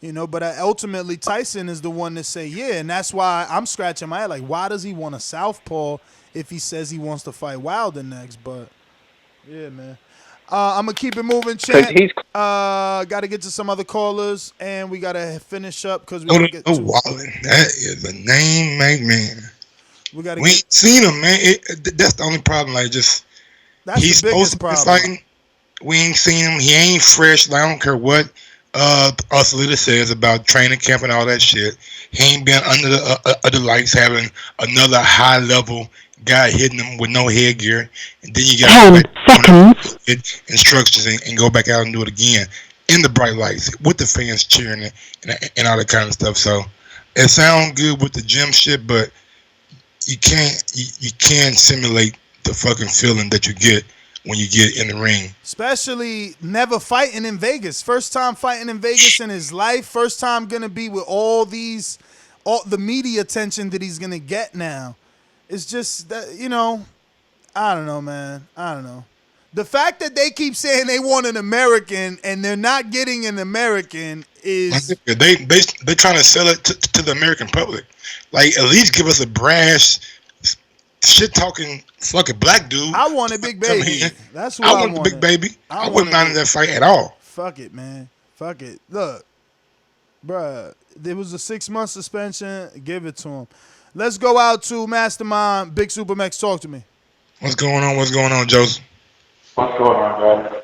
But ultimately Tyson is the one to say yeah, and that's why I'm scratching my head. Like, why does he want a southpaw if he says he wants to fight Wilder next? But, yeah, man. I'm going to keep it moving, champ. Got to get to some other callers, and we got to finish up because we got to get to Wallin. That is a name, man. We ain't seen him, man. That's the only problem. Like, that's he's the biggest supposed to problem. be fighting. We ain't seen him. He ain't fresh. Like, I don't care what us leader says about training camp and all that shit. He ain't been under the lights having another high level guy hitting him with no headgear, and then you got to get instructions and go back out and do it again in the bright lights with the fans cheering and all that kind of stuff. So it sounds good with the gym shit, but you can't simulate the fucking feeling that you get when you get in the ring. Especially never fighting in Vegas. First time fighting in Vegas in his life. First time gonna be with all the media attention that he's gonna get now. It's just that, I don't know, man. I don't know. The fact that they keep saying they want an American and they're not getting an American is they trying to sell it to the American public. Like, at least give us a brash, shit talking fucking black dude. I want a big baby. That's what I want the big baby. I wouldn't mind that fight at all. Fuck it, man. Fuck it. Look, bruh, there was a 6-month suspension. Give it to him. Let's go out to Mastermind. Big Super Max, talk to me. What's going on? What's going on, Joseph? What's going on, guys?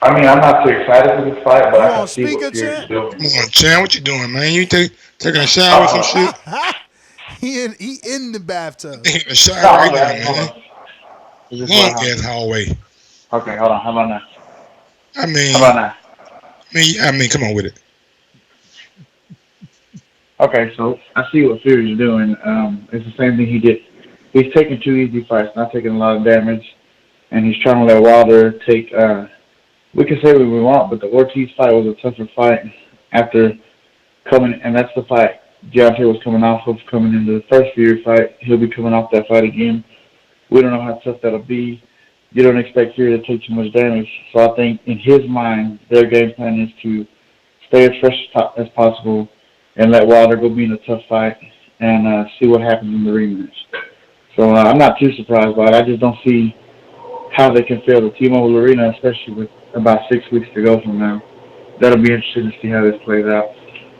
I mean, I'm not too excited for this fight, but I can see what Fury's doing. Come on, Chan, what you doing, man? You taking a shower or some shit? He in the bathtub. He in the shower right now, man. Long ass hallway. Okay, hold on. How about now? I mean, how about now? I mean, come on with it. Okay, so I see what Fury's doing. It's the same thing he did. He's taking 2 easy fights, not taking a lot of damage, and he's trying to let Wilder take. We can say what we want, but the Ortiz fight was a tougher fight after coming, and that's the fight Deontay was coming off of coming into the first Fury fight. He'll be coming off that fight again. We don't know how tough that'll be. You don't expect Fury to take too much damage, so I think in his mind, their game plan is to stay as fresh as possible and let Wilder go be in a tough fight and see what happens in the rematch. So I'm not too surprised by it. I just don't see how they can fail the T-Mobile Arena, especially with about 6 weeks to go from now. That'll be interesting to see how this plays out.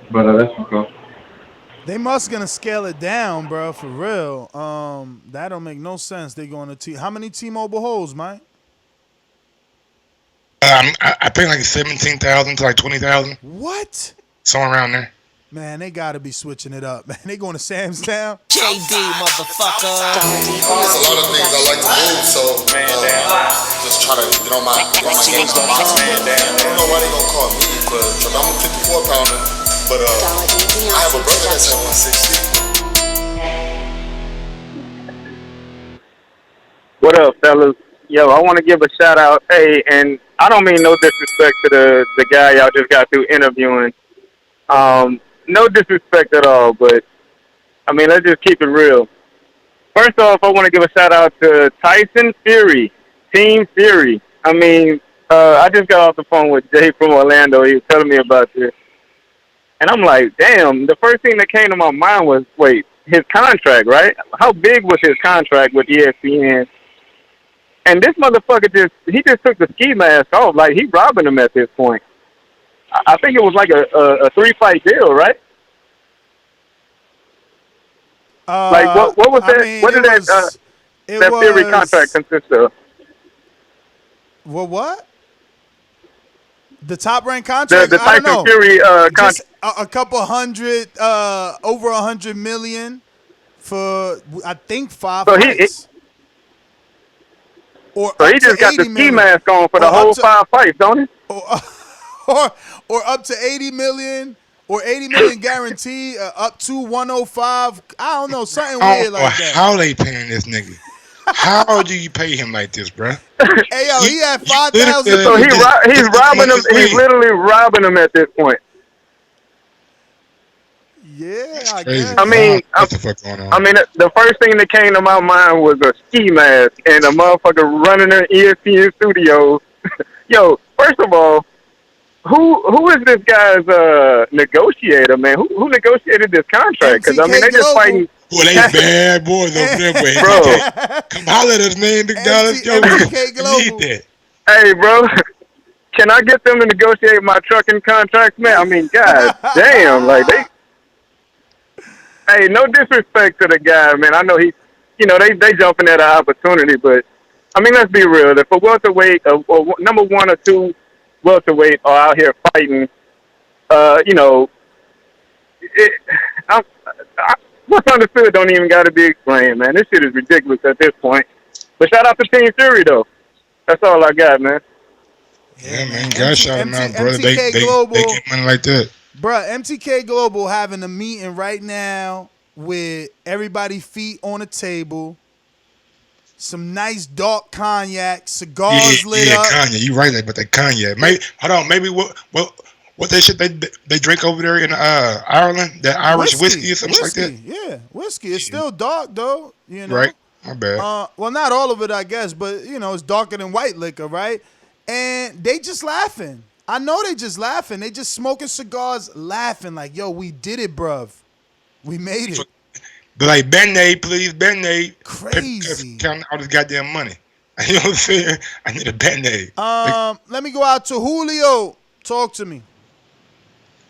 But that's my call. They must gonna scale it down, bro, for real. That don't make no sense. They going to how many T-Mobile holes, Mike? I think like 17,000 to like 20,000. What? Somewhere around there. Man, they gotta be switching it up, man. They going to Sam's Town. JD, motherfucker. There's a lot of things I like to move, so just try to get on my game. I don't know why they gonna call me, but I'm a 54-pounder. But I have a brother that's at 160. What up, fellas? Yo, I want to give a shout out. Hey, and I don't mean no disrespect to the guy y'all just got through interviewing. No disrespect at all, but I mean, let's just keep it real. First off, I want to give a shout out to Tyson Fury, Team Fury. I mean, I just got off the phone with Jay from Orlando. He was telling me about this. And I'm like, damn, the first thing that came to my mind was, wait, his contract, right? How big was his contract with ESPN? And this motherfucker just took the ski mask off. Like, he robbing him at this point. I think it was like a 3-fight deal, right? Like, what was that? I mean, what did that Fury contract consist of? Well, what? The top rank contract? The Tyson Fury contract. A couple hundred, over 100 million for, I think, 5 fights. So he just got the ski mask on for the whole 5 fights, don't he? Or up to 80 million, or 80 million guarantee, up to 105. I don't know, something weird like that. How they paying this nigga? How do you pay him like this, bruh? Hey, yo, he had 5,000. So he's robbing him. He's literally robbing him at this point. Yeah, I guess. I mean, what the fuck going on? I mean, the first thing that came to my mind was a ski mask and a motherfucker running in ESPN studios. Yo, first of all, who is this guy's negotiator, man? Who negotiated this contract? Because I mean, they just fighting. Boy, they bad boys over there, boy. Bro, come holler at us, man. The dollars, yo, we need that. Hey, bro, can I get them to negotiate my trucking contracts, man? I mean, god damn, like they. Hey, no disrespect to the guy, man. I know he, they jumping at an opportunity, but I mean, let's be real. If a welterweight, or number 1 or 2 welterweight are out here fighting, what's understood don't even got to be explained, man. This shit is ridiculous at this point. But shout out to Team Fury, though. That's all I got, man. Yeah, man. Gotta shout them out, brother. They get money like that. Bruh, MTK Global having a meeting right now with everybody feet on a table, some nice dark cognac, cigars lit up. Yeah, cognac. You right there, but that cognac. Maybe, hold on. Maybe what What they drink over there in Ireland? That Irish whiskey or something like that. Yeah, whiskey. It's still dark though. You know. Right. My bad. Well, not all of it, I guess, but you know, it's darker than white liquor, right? And they just laughing. I know they just laughing. They just smoking cigars, laughing like, "Yo, we did it, bruv. We made it." But like Band-Aid, please, Band-Aid. Crazy. Counting all this goddamn money. You know what I'm saying? I need a Band-Aid. Let me go out to Julio. Talk to me.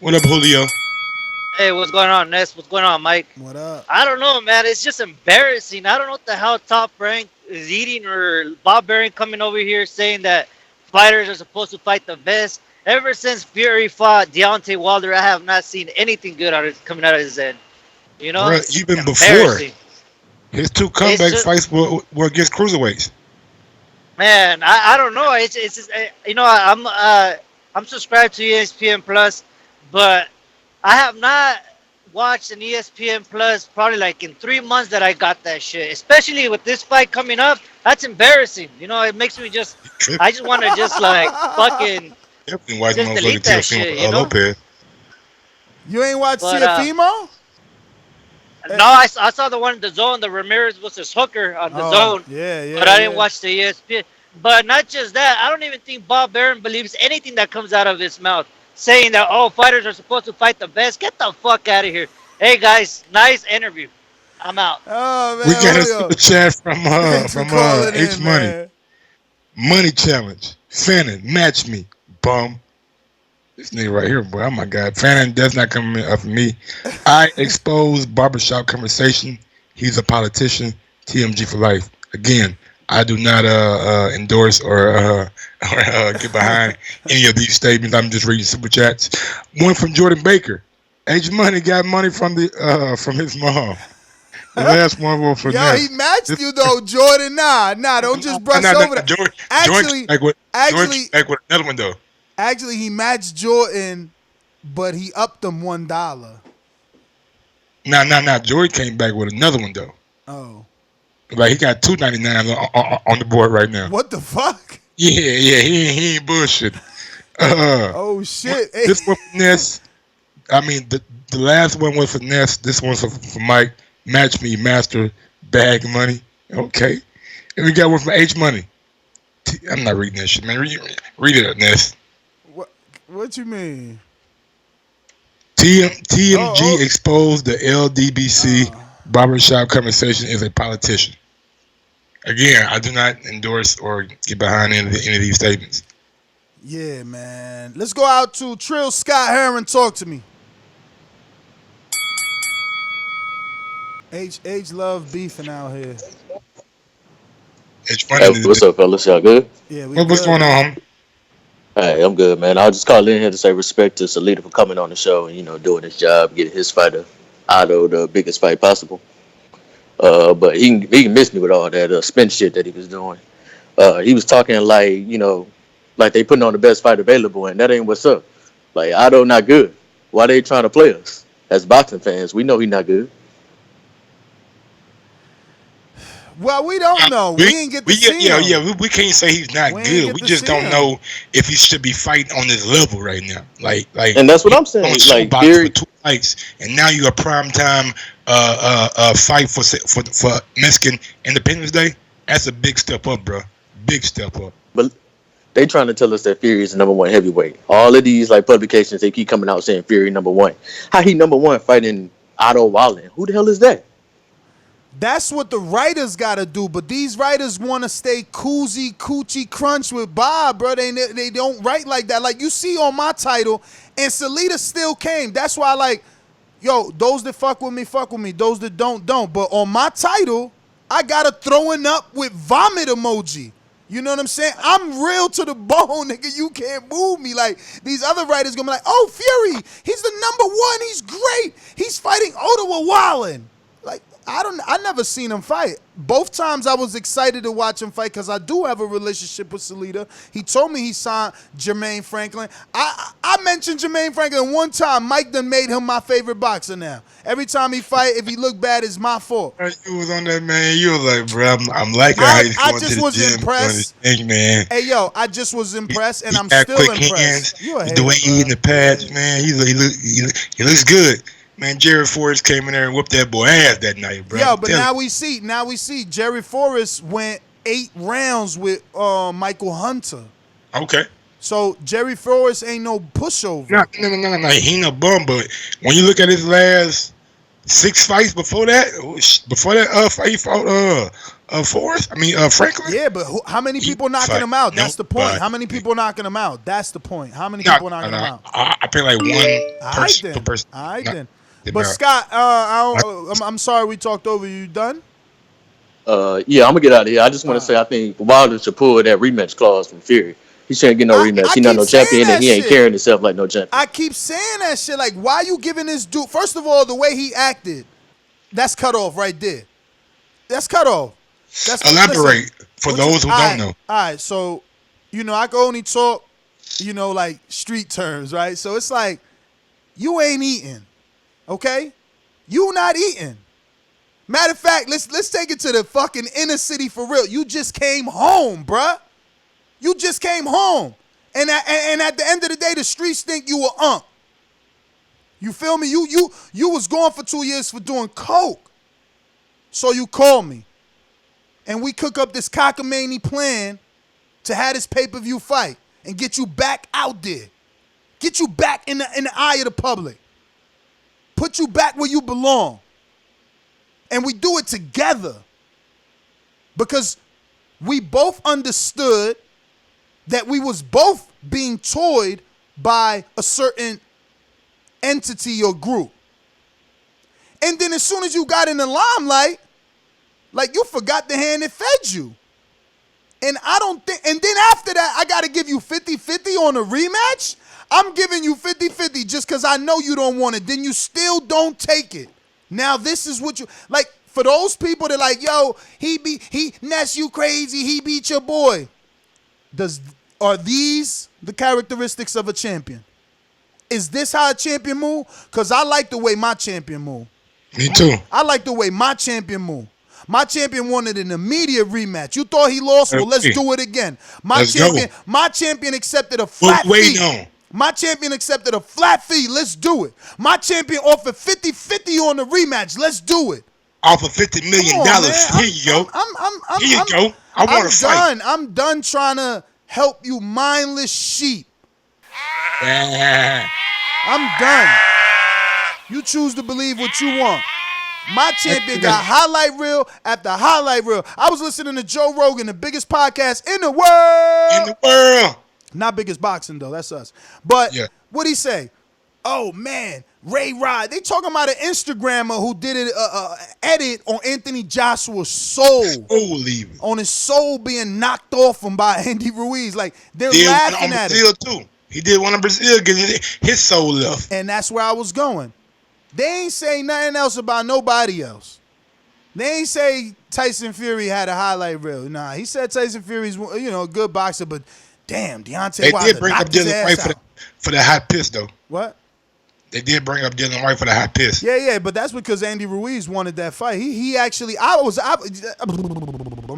What up, Julio? Hey, what's going on, Ness? What's going on, Mike? What up? I don't know, man. It's just embarrassing. I don't know what the hell Top Rank is eating, or Bob Baron coming over here saying that fighters are supposed to fight the best. Ever since Fury fought Deontay Wilder, I have not seen anything good coming out of his end. You know? Bruh, even before, his 2 comeback fights were against cruiserweights. Man, I don't know. It's just, you know, I'm subscribed to ESPN Plus, but I have not watched an ESPN Plus probably like in 3 months that I got that shit. Especially with this fight coming up, that's embarrassing. You know, it makes me just, I just want to just like fucking just delete that shit. You know? Lopez. You ain't watched Teofimo? No, I saw the one in the Zone, the Ramirez versus Hooker on the Zone. Yeah. But I didn't watch the ESPN. But not just that, I don't even think Bob Baron believes anything that comes out of his mouth, saying that, oh, fighters are supposed to fight the best. Get the fuck out of here. Hey, guys, nice interview. I'm out. Oh, man. We got a super chat from H Money. Man. Money challenge. Fannin, match me, bum. This nigga right here, boy. Oh my God. Fannin does not come up for me. I expose barbershop conversation. He's a politician. TMG for life. Again, I do not endorse or get behind any of these statements. I'm just reading super chats. One from Jordan Baker. H Money got money from his mom. The last one was for Yo, he matched you though, Jordan. Nah, don't just brush over that. George like with another one though. Actually, he matched Jordan, but he upped them $1. Nah. Jordan came back with another one though. Oh. Like he got $2.99 on the board right now. What the fuck? Yeah, he ain't bullshit. Oh shit! This one for Ness. I mean, the last one was for Ness. This one's for Mike. Match me, master, bag money. Okay. And we got one from H Money. I'm not reading that shit, man. Read it, Ness. What you mean? TMG exposed the LDBC barbershop conversation is a politician. Again, I do not endorse or get behind any of these statements. Yeah, man. Let's go out to Trill Scott Heron. Talk to me. H love beefing out here. Hey, what's up, fellas? Y'all good? Yeah, what's going on? Hey, I'm good, man. I'll just call in here to say respect to Salita for coming on the show and, doing his job, getting his fighter Otto the biggest fight possible. But he can miss me with all that spin shit that he was doing. He was talking like they putting on the best fight available, and that ain't what's up. Like, Otto not good. Why they trying to play us? As boxing fans, we know he not good. Well, we don't know. We ain't get to see him. Yeah, we can't say he's not good. We just don't know if he should be fighting on this level right now. Like, and that's what I'm saying. Like, for 2 fights, and now you're a primetime fight for Mexican Independence Day. That's a big step up, bro. Big step up. But they trying to tell us that Fury is the #1 heavyweight. All of these publications, they keep coming out saying Fury #1. How he #1 fighting Otto Wallin? Who the hell is that? That's what the writers got to do, but these writers want to stay coochie crunch with Bob, bro. They don't write like that. Like, you see on my title, and Salita still came. That's why, those that fuck with me. Those that don't. But on my title, I got a throwing up with vomit emoji. You know what I'm saying? I'm real to the bone, nigga. You can't move me. Like, these other writers gonna be like, oh, Fury, he's the #1. He's great. He's fighting Otto Wallin. Like, I never seen him fight. Both times I was excited to watch him fight because I do have a relationship with Salita. He told me he signed Jermaine Franklin. I mentioned Jermaine Franklin one time. Mike done made him my favorite boxer now. Every time he fight, if he look bad, it's my fault. You was on that, man. You was like, bro, I'm liking how he's going to the gym. Impressed. Thing, man. Hey, yo, I just was impressed, and I'm still impressed. The way he in the pads, man, he looks good. Man, Jerry Forrest came in there and whooped that boy ass that night, bro. Yo, but now we see Jerry Forrest went 8 rounds with Michael Hunter. Okay. So Jerry Forrest ain't no pushover. No. He ain't no bum, but when you look at his last 6 fights before that fight, he fought Forrest. Franklin. Yeah, but how many people knocking him out? That's the point. How many people knocking him out? That's the point. How many people knocking him out? I feel like one person per person. All right, then. But Scott, I'm sorry we talked over you. Done? Yeah, I'm gonna get out of here. I just want to say I think Wilder should pull that rematch clause from Fury. He shouldn't get no rematch. He's not no champion, and he ain't carrying himself like no champion. I keep saying that shit. Like, why you giving this dude? First of all, the way he acted, that's cut off right there. That's cut off. Elaborate for those who don't know. All right, so I can only talk, like street terms, right? So it's like you ain't eating. Okay? You not eating. Matter of fact, let's take it to the fucking inner city for real. You just came home, bruh. You just came home. And at the end of the day, the streets think you were You feel me? You was gone for 2 years for doing coke. So you call me. And we cook up this cockamamie plan to have this pay-per-view fight and get you back out there. Get you back in the eye of the public. Put you back where you belong. And we do it together. Because we both understood that we was both being toyed by a certain entity or group. And then as soon as you got in the limelight, like you forgot the hand that fed you. And I don't think, and then after that, I got to give you 50-50 on a rematch? I'm giving you 50-50 just because I know you don't want it. Then you still don't take it. Now this is what you, like, for those people that like, yo, Ness, you crazy, he beat your boy. Are these the characteristics of a champion? Is this how a champion move? Because I like the way my champion move. Me too. I like the way my champion move. My champion wanted an immediate rematch. You thought he lost? Well, let's do it again. My champion accepted a flat fee. My champion accepted a flat fee. Let's do it. My champion offered 50-50 on the rematch. Let's do it. Offer $50 million. Here you go. Here you go. I want to fight. I'm done trying to help you mindless sheep. I'm done. You choose to believe what you want. My champion got highlight reel after highlight reel. I was listening to Joe Rogan, the biggest podcast in the world. Not biggest boxing, though. That's us. But what'd he say? Oh, man, Ray Rod. They talking about an Instagrammer who did an edit on Anthony Joshua's soul. On his soul being knocked off him by Andy Ruiz. Like, they're laughing at it. Too. He did one in Brazil getting his soul left. And that's where I was going. They ain't say nothing else about nobody else. They ain't say Tyson Fury had a highlight reel. Nah, he said Tyson Fury's a good boxer, but damn, Deontay Wilder. They did bring up Dylan White for the hot piss, though. What? They did bring up Dylan White for the hot piss. Yeah, but that's because Andy Ruiz wanted that fight. He actually, I'm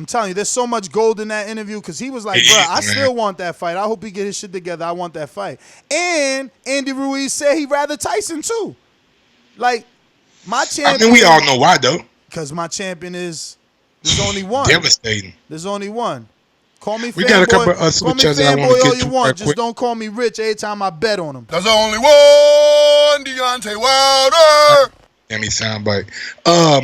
telling you, there's so much gold in that interview because he was like, bro, I still want that fight. I hope he get his shit together. I want that fight. And Andy Ruiz said he'd rather Tyson, too. Like, my champion. I mean, we all know why, though. Because my champion there's only one. Devastating. There's only one. Call me fanboy. We got a couple of super chats that I want to get to want. Just don't call me rich every time I bet on him. There's only one Deontay Wilder. Any soundbite.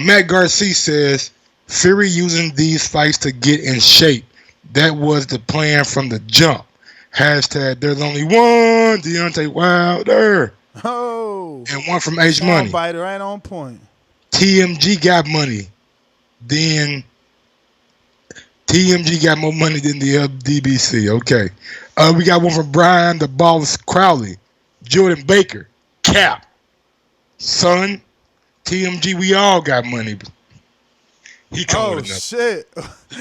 Matt Garcia says, Fury using these fights to get in shape. That was the plan from the jump. Hashtag there's only one Deontay Wilder. Oh. And one from H Money. Soundbite right on point. TMG got money. Then TMG got more money than the DBC. Okay. We got one from Brian the Balls Crowley. Jordan Baker. Cap. Son. TMG, we all got money. He come with another. Shit.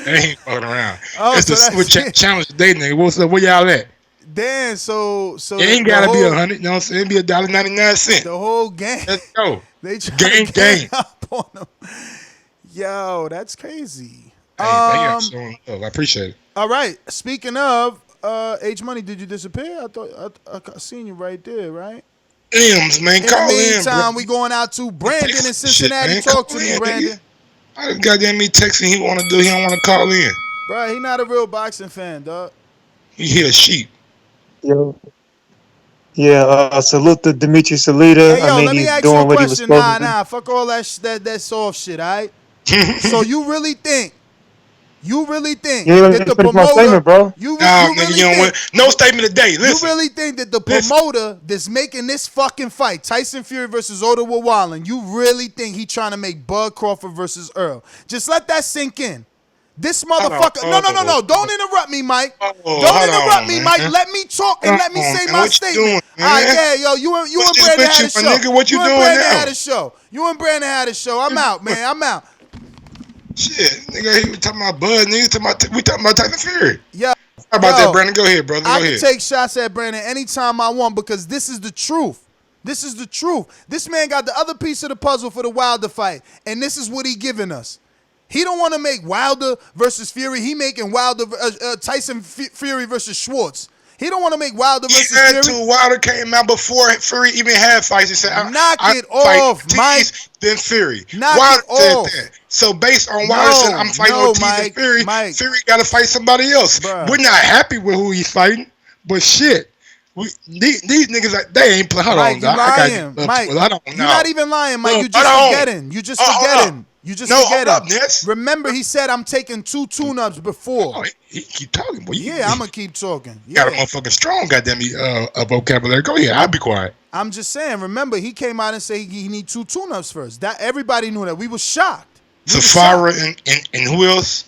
They ain't fucking around. Oh, It's so the that's challenge today, nigga. What's up? Where y'all at? Dan, so It ain't gotta be 100. You know what I'm saying? It be $1.99. The whole gang. Let's go. They try gang, to gang. gang up on them. Yo, that's crazy. Hey, they are showing love. I appreciate it. All right. Speaking of H Money, did you disappear? I thought I seen you right there, right? M's, man. In Call the in, meantime, bro. we going out to Brandon in Cincinnati. Shit, Talk call to me, in, Brandon. nigga. I just goddamn me texting. He want to do. He don't want to call in. Bro, he not a real boxing fan, dog. He hit a sheep. Yo. Yeah, salute to Dimitri Salita. Hey, yo, I mean, let me he's ask you doing a what he was question. supposed to do. Nah, fuck all that soft shit, all right? So you really think You that ain't the finish my promoter, statement, bro. you Nigga, really you don't think, want no statement today. Listen. You really think that the promoter that's making this fucking fight, Tyson Fury versus Otto Wallin, you really think he trying to make Bud Crawford versus Earl? Just let that sink in. This motherfucker. No. Don't interrupt me, Mike. Don't interrupt me, Mike. Let me talk and let me say my statement. All right, yeah, yo, you and Brandon had a show. Nigga, what you doing Brandon now? had a show. You and Brandon had a show. I'm out, man. I'm out. Shit, nigga, he was talking about Bud. Nigga, we talking about Tyson Fury. Yeah. How about that, Brandon? Go ahead, brother. Go I ahead. can take shots at Brandon anytime I want because this is the truth. This is the truth. This man got the other piece of the puzzle for the Wilder fight, and this is what he giving us. He don't want to make Wilder versus Fury. He making Wilder Tyson Fury versus Schwartz. He don't want to make Wilder versus Fury. To Wilder came out before Fury even had fights. He said, "Knock it off, Mike." Then Fury. Knock Wilder it said off. that. So based on Wilder said, "I'm fighting Ortiz and Fury." Fury got to fight somebody else. Bruh. We're not happy with who he's fighting, but shit. These niggas, they ain't playing. Hold Mike, on, you dog. lying, Mike. I don't know. You're not even lying, Mike. You just forgetting. You just forgetting. You just forgetting. Remember, he said I'm taking 2 tune-ups before. Oh, he keep talking, boy. Yeah, I'm gonna keep talking. Got a motherfucking strong goddamn vocabulary. Go ahead, I'll be quiet. I'm just saying. Remember, he came out and said he need 2 tune-ups first. That everybody knew that. We was shocked. Safari and who else?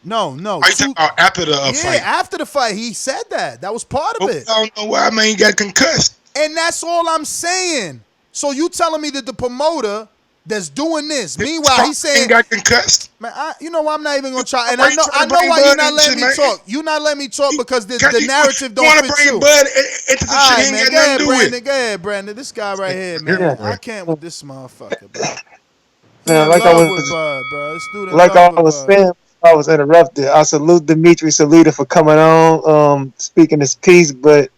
No. Are you talking about after the fight? Yeah, after the fight, he said that. That was part of it. I don't know why, man. He got concussed. And that's all I'm saying. So you telling me that the promoter that's doing this, meanwhile he's saying he got concussed. Man, you know what? I'm not even gonna try. And I know why you're not letting me talk. You're not letting me talk because the narrative don't fit you. You want to bring Bud into the shit? He ain't got nothing to do with it. Go ahead, Brandon. This guy right here, man. I can't with this motherfucker, bro. Man, like I was saying, I was interrupted. I salute Dimitri Salita for coming on, speaking his piece, but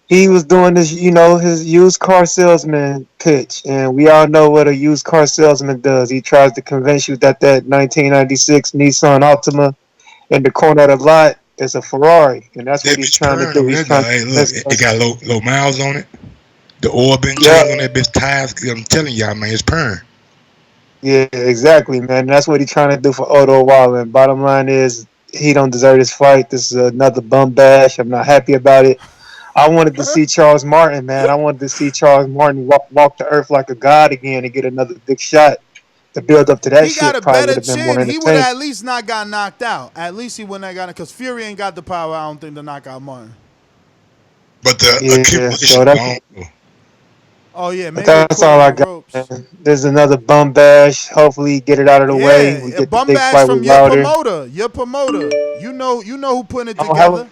he was doing this, his used car salesman pitch, and we all know what a used car salesman does. He tries to convince you that 1996 Nissan Altima in the corner of the lot is a Ferrari, and that's what he's trying to do. He's trying hey, look, it got low miles on it. The oil been changed on that bitch tires. I'm telling y'all, man, it's purring. Yeah, exactly, man. That's what he's trying to do for Otto Wallin. Bottom line is, he don't deserve this fight. This is another bum bash. I'm not happy about it. I wanted to see Charles Martin, man. I wanted to see Charles Martin walk the earth like a god again and get another big shot to build up to that shit. He got a better chin. He would at least not got knocked out. At least he wouldn't have gotten it because Fury ain't got the power, I don't think, to knock out Martin. But the oh, yeah. Maybe that's all I got. Man. There's another bum bash. Hopefully, get it out of the way. We get bum the big bash fight from with your Wilder. promoter. You know who putting it together.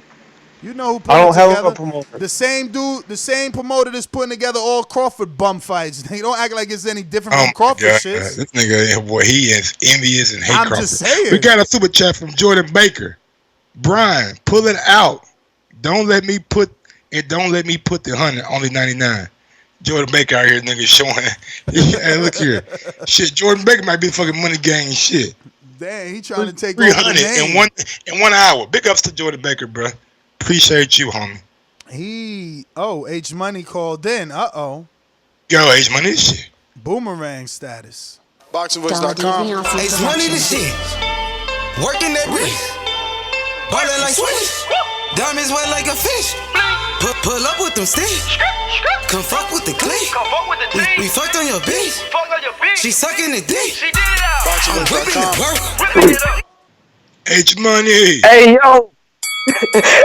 You know who put I it don't together. have a promoter. The same dude, the same promoter that's putting together all Crawford bum fights. They don't act like it's any different from Crawford shit. This nigga, boy, he is envious and hate Crawford. I'm just saying. We got a super chat from Jordan Baker. Brian, pull it out. Don't let me put the 100, only 99. Jordan Baker out here, nigga, showing. Hey, look here. Shit, Jordan Baker might be the fucking money gang shit. Damn, he trying to take over the name. in 1 hour. Big ups to Jordan Baker, bro. Appreciate you, homie. H Money called in. Yo, H Money shit. Boomerang status. Boxingvoice.com. H Money the shit. Working that wrist. Ballin' like Swiss. Diamonds wet like a fish. Pull up with them sticks. Come fuck with the clique. We fucked on your bitch. She sucking the dick. I'm whipping the work. H Money. Hey yo,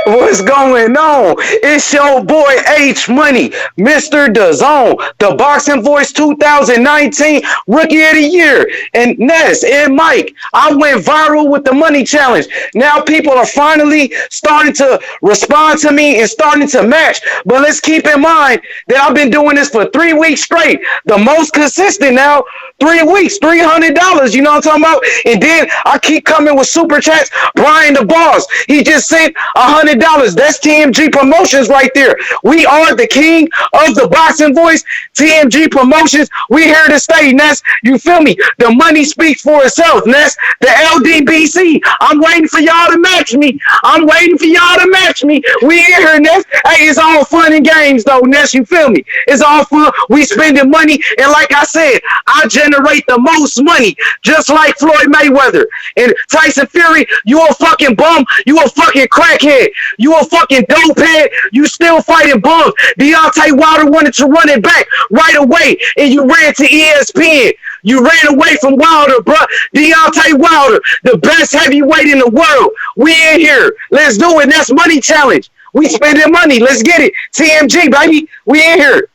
What's going on? It's your boy H Money, Mr. Dazn, the Boxing Voice 2019 Rookie of the Year. And Ness and Mike, I went viral with the money challenge. Now people are finally starting to respond to me and starting to match. But let's keep in mind that I've been doing this for 3 weeks straight. The most consistent now, 3 weeks, $300. You know what I'm talking about? And then I keep coming with super chats. Brian the Boss, he just sent $100. That's TMG Promotions right there. We are the king of the boxing voice. TMG Promotions. We here to stay, Ness. You feel me? The money speaks for itself, Ness. The LDBC. I'm waiting for y'all to match me. I'm waiting for y'all to match me. We in here, Ness. Hey, it's all fun and games, though, Ness. You feel me? It's all fun. We spending money, and like I said, I generate the most money, just like Floyd Mayweather and Tyson Fury. You a fucking bum. You a fucking crackhead. You a fucking dopehead. You still fighting bums. Deontay Wilder wanted to run it back right away, and you ran to ESPN. You ran away from Wilder, bro. Deontay Wilder, the best heavyweight in the world. We in here. Let's do it. That's money challenge. We spending money. Let's get it. TMG, baby. We in here.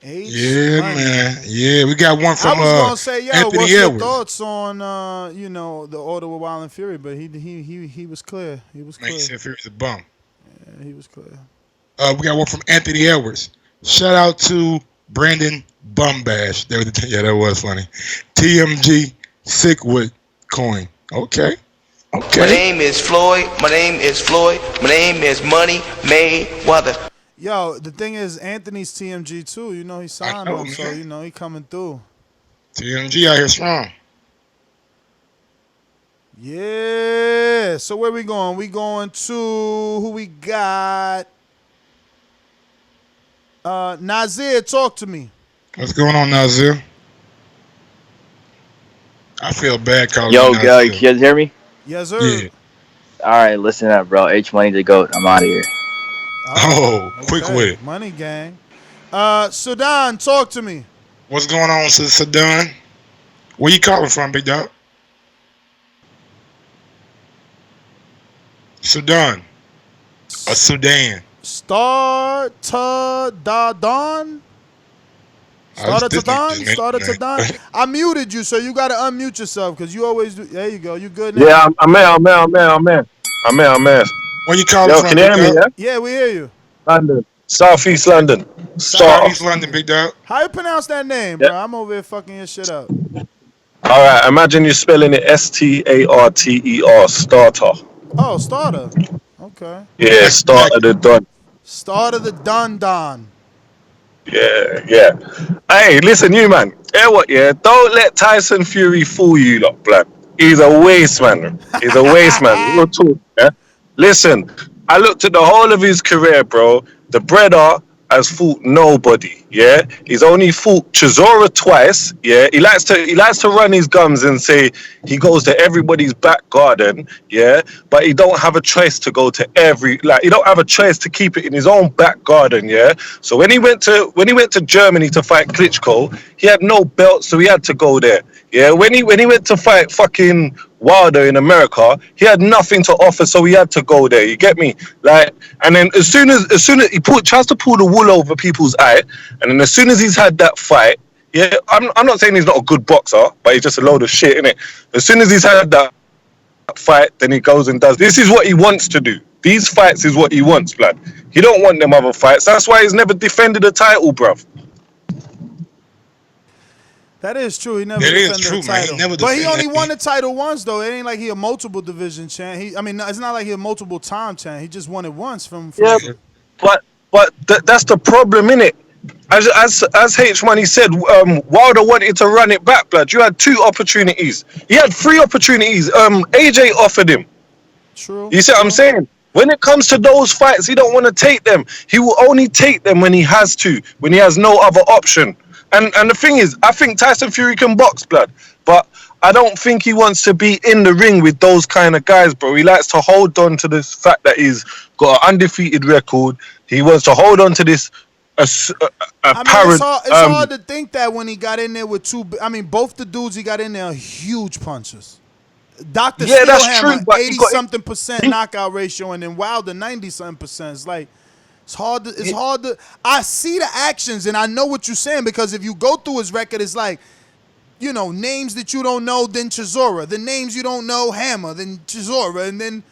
Yeah, man. Yeah, we got one from I was gonna say, yo, Anthony what's Edwards. your thoughts on the Otto Wallin Fury? But he was clear. He was clear. He said Fury's a bum. Yeah, he was clear. We got one from Anthony Edwards. Shout out to Brandon Bumbash. Yeah, that was funny. TMG Sickwood coin. Okay. My name is Floyd. My name is Floyd. My name is Money Mayweather. Yo, the thing is, Anthony's TMG too. You know, he signed him, so you know he coming through. TMG out here strong. Yeah. So where we going? We going to who we got? Nazir, talk to me. What's going on, Nazir? I feel bad calling Yo, you Nazir. you guys hear me? Yes, sir. Yeah. All right, listen up, bro. H Money the GOAT. I'm out of here. Oh, quick with it. Money gang. Sudan, talk to me. What's going on, Sudan? Where you calling from, big dog? Sudan. Or Sudan. Star to da Don. Started to Don. Started to Don. I muted you, so you gotta unmute yourself because you always do. There you go. You good now? Yeah, I'm in. Where you calling Yo, from? can you hear me? Yeah? Yeah, we hear you. London, Southeast London. Southeast London, big dog. How you pronounce that name, bro? I'm over here fucking your shit up. All right, imagine you're spelling it STARTER, starter. Oh, starter. Okay. Yeah, starter the Don. Starter the Don. Yeah. Hey, listen, you man. Hear what? Yeah, don't let Tyson Fury fool you, lot, blood. He's a waste man. Real talk. Yeah. Listen, I looked at the whole of his career, bro. The brother has fought nobody. Yeah, he's only fought Chisora twice. Yeah, he likes to run his gums and say he goes to everybody's back garden. Yeah, but he don't have a choice to go to he don't have a choice to keep it in his own back garden. Yeah, so when he went to Germany to fight Klitschko, he had no belt, so he had to go there. Yeah, when he went to fight fucking Wilder in America, he had nothing to offer, so he had to go there. You get me? Like, and then as soon as he tries to pull the wool over people's eye, and then as soon as he's had that fight, yeah, I'm not saying he's not a good boxer, but he's just a load of shit, innit? As soon as he's had that fight, then he goes and does. This is what he wants to do. These fights is what he wants, blood. He don't want them other fights. That's why he's never defended a title, bruv. That is true. He never defended the title. But he only won the title once, though. It ain't like he a multiple division champ. It's not like he a multiple time champ. He just won it once from yeah, but that's the problem, innit? As H Money said, Wilder wanted to run it back, blood. You had 2 opportunities. He had 3 opportunities. AJ offered him. True. You see what I'm saying? When it comes to those fights, he don't want to take them. He will only take them when he has to, when he has no other option. And the thing is, I think Tyson Fury can box, blood, but I don't think he wants to be in the ring with those kind of guys, bro. He likes to hold on to this fact that he's got an undefeated record. He wants to hold on to this it's hard to think that when he got in there with both the dudes he got in there are huge punches. Dr. Yeah, that's true, Steelhammer, but 80-something% knockout ratio, and then Wilder 90-something%. It's like it's hard to. I see the actions, and I know what you're saying because if you go through his record, it's like, you know, names that you don't know, then Chisora. The names you don't know, Hammer, then Chisora, and then,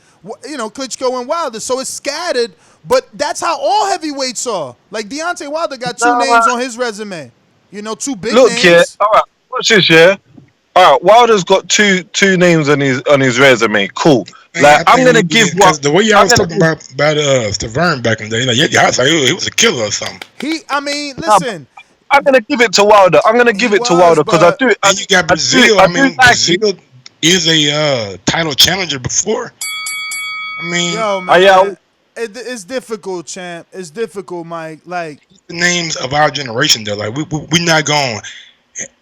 you know, Klitschko and Wilder. So it's scattered, but that's how all heavyweights are. Like Deontay Wilder got two names on his resume. You know, two big look, names. yeah. All right, watch this, yeah. All right, Wilder's got two names on his resume. Cool. Like I'm gonna give one. The way y'all was talking about Stavern back in the day, like y'all thought he was a killer or something. Listen. I'm gonna give it to Wilder. I'm gonna give it to Wilder because I do. And you got Brazil. Brazil is a title challenger before. I mean, yo, man, it's difficult, champ. It's difficult, Mike. Like the names of our generation, though. Like we not going.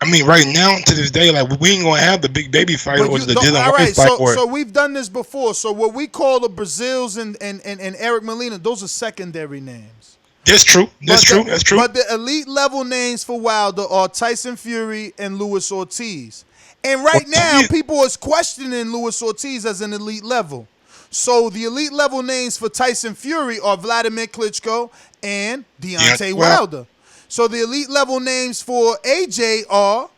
I mean, right now to this day, like we ain't gonna have the big baby fight or the Dylan White fight. So we've done this before. So what we call the Brazils and Eric Molina, those are secondary names. That's true. That's true. But the elite level names for Wilder are Tyson Fury and Luis Ortiz. And right now, people is questioning Luis Ortiz as an elite level. So the elite level names for Tyson Fury are Vladimir Klitschko and Deontay Wilder. So the elite level names for AJ are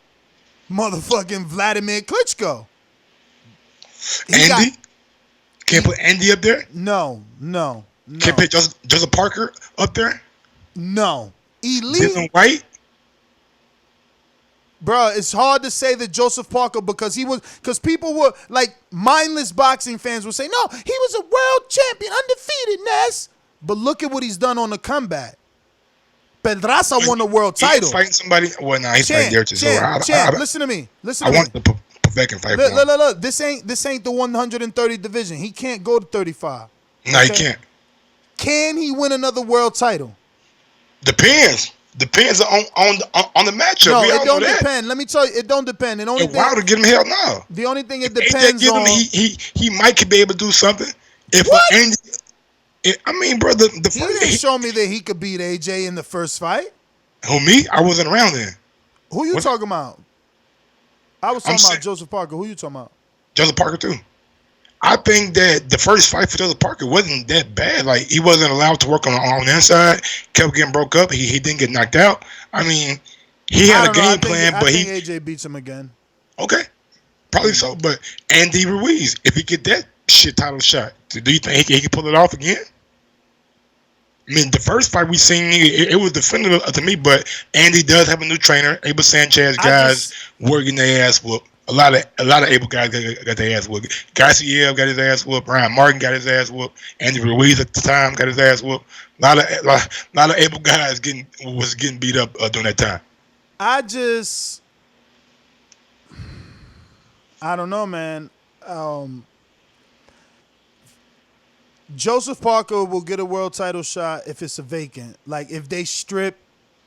motherfucking Vladimir Klitschko. Andy? Can't put Andy up there? No. Can't put Joseph Parker up there? No. Elite. Dylan White? Bro, it's hard to say that Joseph Parker because people were like mindless boxing fans would say, no, he was a world champion, undefeated, Ness. But look at what he's done on the comeback. Pedraza won the world title. He's fighting somebody. Well, nah, he's fighting there too. Champ, listen to me. I want the Povetkin fight. Look. This ain't the 130 division. He can't go to 35. No, he can't. Can he win another world title? Depends on the matchup. No, it don't depend. Let me tell you, it don't depend. The only thing, Wilder get him hell no. The only thing it depends on. He might be able to do something. If Andy. I mean, bro, he didn't show me that he could beat AJ in the first fight. Who, me? I wasn't around then. Who you talking about? I was talking about Joseph Parker. Who you talking about? Joseph Parker too. I think that the first fight for Joseph Parker wasn't that bad. Like he wasn't allowed to work on the inside. Kept getting broke up. He didn't get knocked out. I mean, he had a game plan, but I think AJ beats him again. Okay, probably so. But Andy Ruiz, if he get that shit title shot, do you think he can pull it off again? I mean, the first fight we seen, it was definitive to me, but Andy does have a new trainer. Abel Sanchez guys working their ass whoop. A lot of able guys got their ass whooped. Garcia got his ass whooped. Ryan Martin got his ass whooped. Andy Ruiz at the time got his ass whooped. A lot of able guys was getting beat up during that time. I don't know, man. Joseph Parker will get a world title shot if it's a vacant. Like if they strip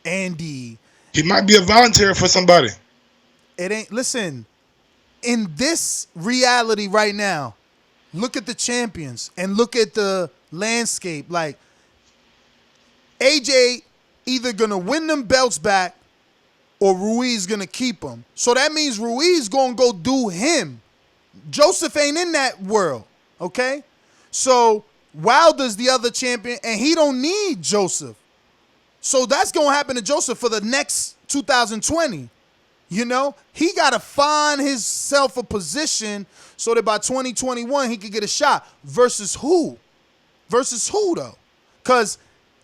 Andy. He might be a volunteer for somebody. It ain't. Listen, in this reality right now, look at the champions and look at the landscape. Like AJ either gonna win them belts back or Ruiz gonna keep them. So that means Ruiz gonna go do him. Joseph ain't in that world. Okay? So Wilder's the other champion, and he don't need Joseph. So that's going to happen to Joseph for the next 2020. You know? He got to find himself a position so that by 2021 he could get a shot. Versus who? Versus who, though? Because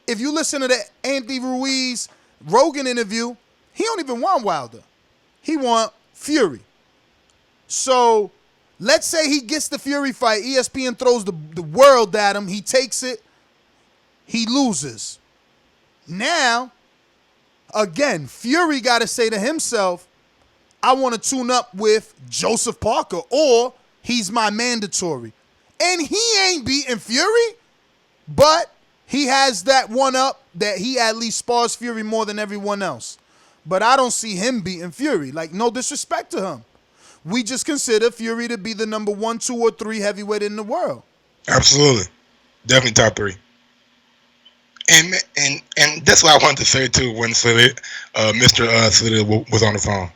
if you listen to the Andy Ruiz Rogan interview, he don't even want Wilder. He want Fury. So let's say he gets the Fury fight. ESPN throws the world at him. He takes it. He loses. Now, again, Fury got to say to himself, I want to tune up with Joseph Parker or he's my mandatory. And he ain't beating Fury, but he has that one up that he at least spars Fury more than everyone else. But I don't see him beating Fury. Like, no disrespect to him. We just consider Fury to be the number 1, 2, or 3 heavyweight in the world. Absolutely. Definitely top 3. And that's what I wanted to say too when Mr. Slater was on the phone.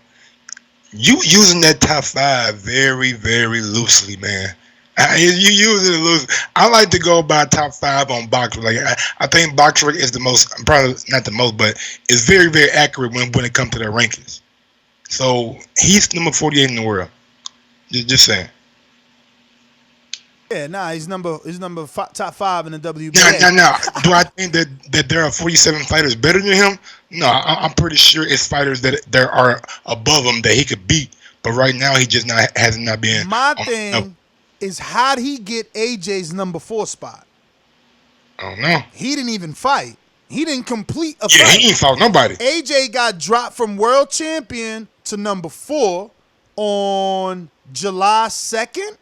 You using that top 5 very, very loosely, man. You using it loose. I like to go by top 5 on Boxer. Like I think Boxer is the most, probably not the most, but it's very, very accurate when it comes to their rankings. So he's number 48 in the world. Just saying. Yeah, nah, he's top 5 in the WBA. Now. Do I think that there are 47 fighters better than him? No, I'm pretty sure it's fighters that there are above him that he could beat. But right now, he just hasn't been. My thing is, how'd he get AJ's number 4 spot? I don't know. He didn't even fight. He didn't complete a fight. Yeah, he didn't fight nobody. AJ got dropped from world champion to number 4 on July 2nd.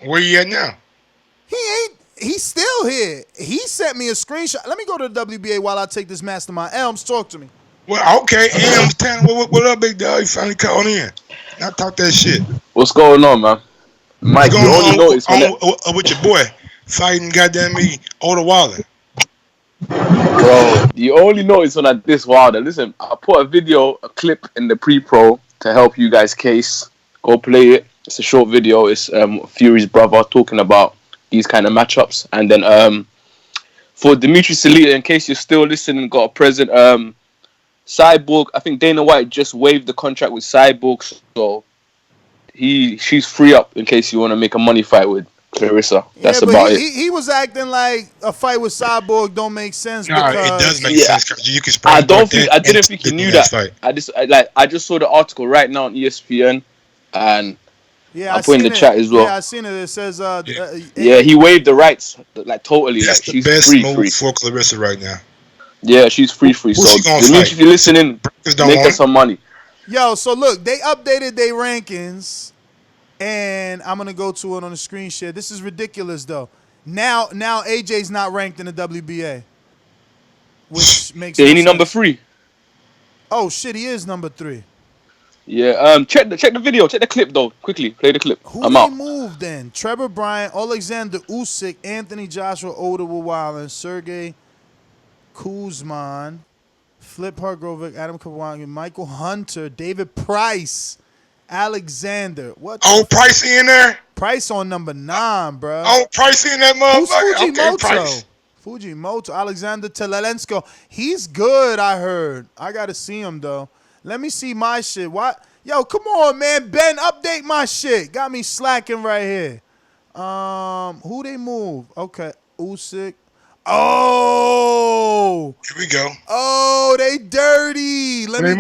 Where you at now? He's still here. He sent me a screenshot. Let me go to the WBA while I take this Mastermind. Elms, talk to me. Well, okay. Elms, what up, big dog? You finally called in. Now talk that shit. What's going on, man? Mike, you only notice with your boy fighting goddamn me, Otto Wallin. Bro, you only notice when I diss Wilder. Listen, I put a clip in the pre-pro to help you guys case. Go play it. It's a short video. It's Fury's brother talking about these kind of matchups. And then for Dimitri Salita, in case you're still listening, got a present. Cyborg, I think Dana White just waived the contract with Cyborg, so she's free up in case you want to make a money fight with Clarissa. That's about it. He was acting like a fight with Cyborg don't make sense. No, it does make sense because you can spread. I didn't think he knew that. I just saw the article right now on ESPN, and I put in the chat as well. Yeah, I seen it. It says, he waived the rights, like totally. That's like, the best move for Clarissa right now. Yeah, she's free. So, Dimitri, if you're listening, make us some money. Yo, so look, they updated their rankings, and I'm gonna go to it on the screen share. This is ridiculous, though. Now AJ's not ranked in the WBA, which makes he number 3. Oh shit, he is number 3. Yeah, check the video, check the clip though. Quickly, play the clip. Who they moved then? Trevor Bryant, Alexander Usyk, Anthony Joshua, Otto Wallin, Sergey Kuzman, Flip Hargrovic, Adam Kawagi, Michael Hunter, David Price, Alexander. What? Oh, Price in there? Price on number 9, bro. Oh, Price in that motherfucker. Who's Fujimoto? Okay, Fujimoto, Alexander Telelensko. He's good, I heard. I got to see him, though. Let me see my shit. What? Yo, come on, man. Ben, update my shit. Got me slacking right here. Who they move? Okay, Usyk. Oh! Here we go. Oh, they dirty. Let me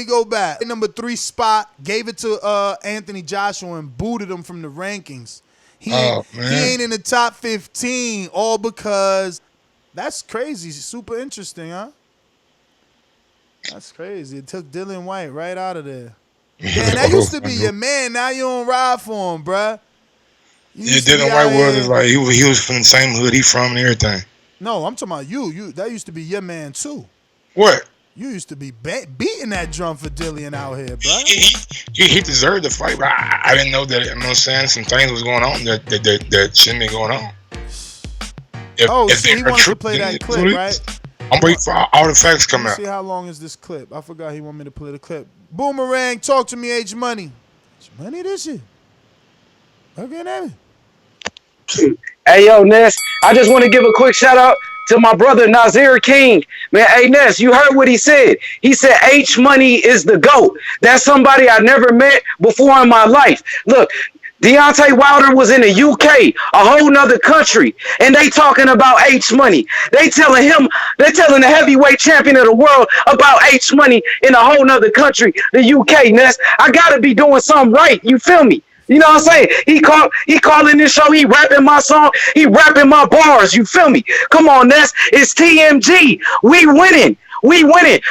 go back. Number 3 spot, gave it to Anthony Joshua and booted him from the rankings. He ain't in the top 15, all because that's crazy. Super interesting, huh? That's crazy. It took Dillian White right out of there. Damn, that used to be your man. Now you don't ride for him, bruh. Yeah, Dillian White was like he was from the same hood he from and everything. No, I'm talking about you. That used to be your man too. What? You used to be beating that drum for Dillian out here, bro. He deserved the fight, but I didn't know that. I'm saying some things was going on that shouldn't be going on. So he wanted to play that clip, right? I'm waiting for all the facts come out. See how long is this clip? I forgot he wanted me to play the clip. Boomerang, talk to me, H Money. H Money, this shit. Okay, David. Hey, yo, Ness, I just want to give a quick shout out to my brother Nazir King. Man, hey, Ness, you heard what he said. He said H Money is the GOAT. That's somebody I never met before in my life. Look, Deontay Wilder was in the UK, a whole nother country, and they talking about H Money. They telling the heavyweight champion of the world about H Money in a whole nother country, the UK, Ness. I gotta be doing something right, you feel me? You know what I'm saying? He calling this show, he rapping my song, he rapping my bars, you feel me? Come on, Ness, it's TMG. We winning.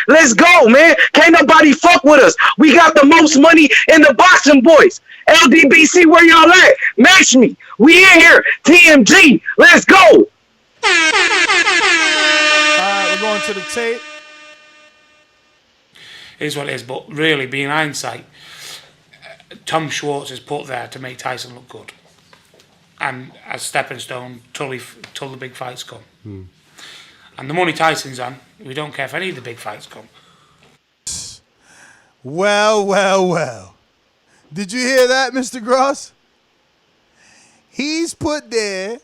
Let's go, man. Can't nobody fuck with us. We got the most money in the boxing boys. LDBC, where y'all at? Match me. We in here. TMG. Let's go. All right, we're going to the tape. It is what it is, but really, being hindsight, Tom Schwartz is put there to make Tyson look good. And as stepping stone till the big fights come. And the money Tyson's on, we don't care if any of the big fights come. Well. Did you hear that, Mr. Gross? He's put there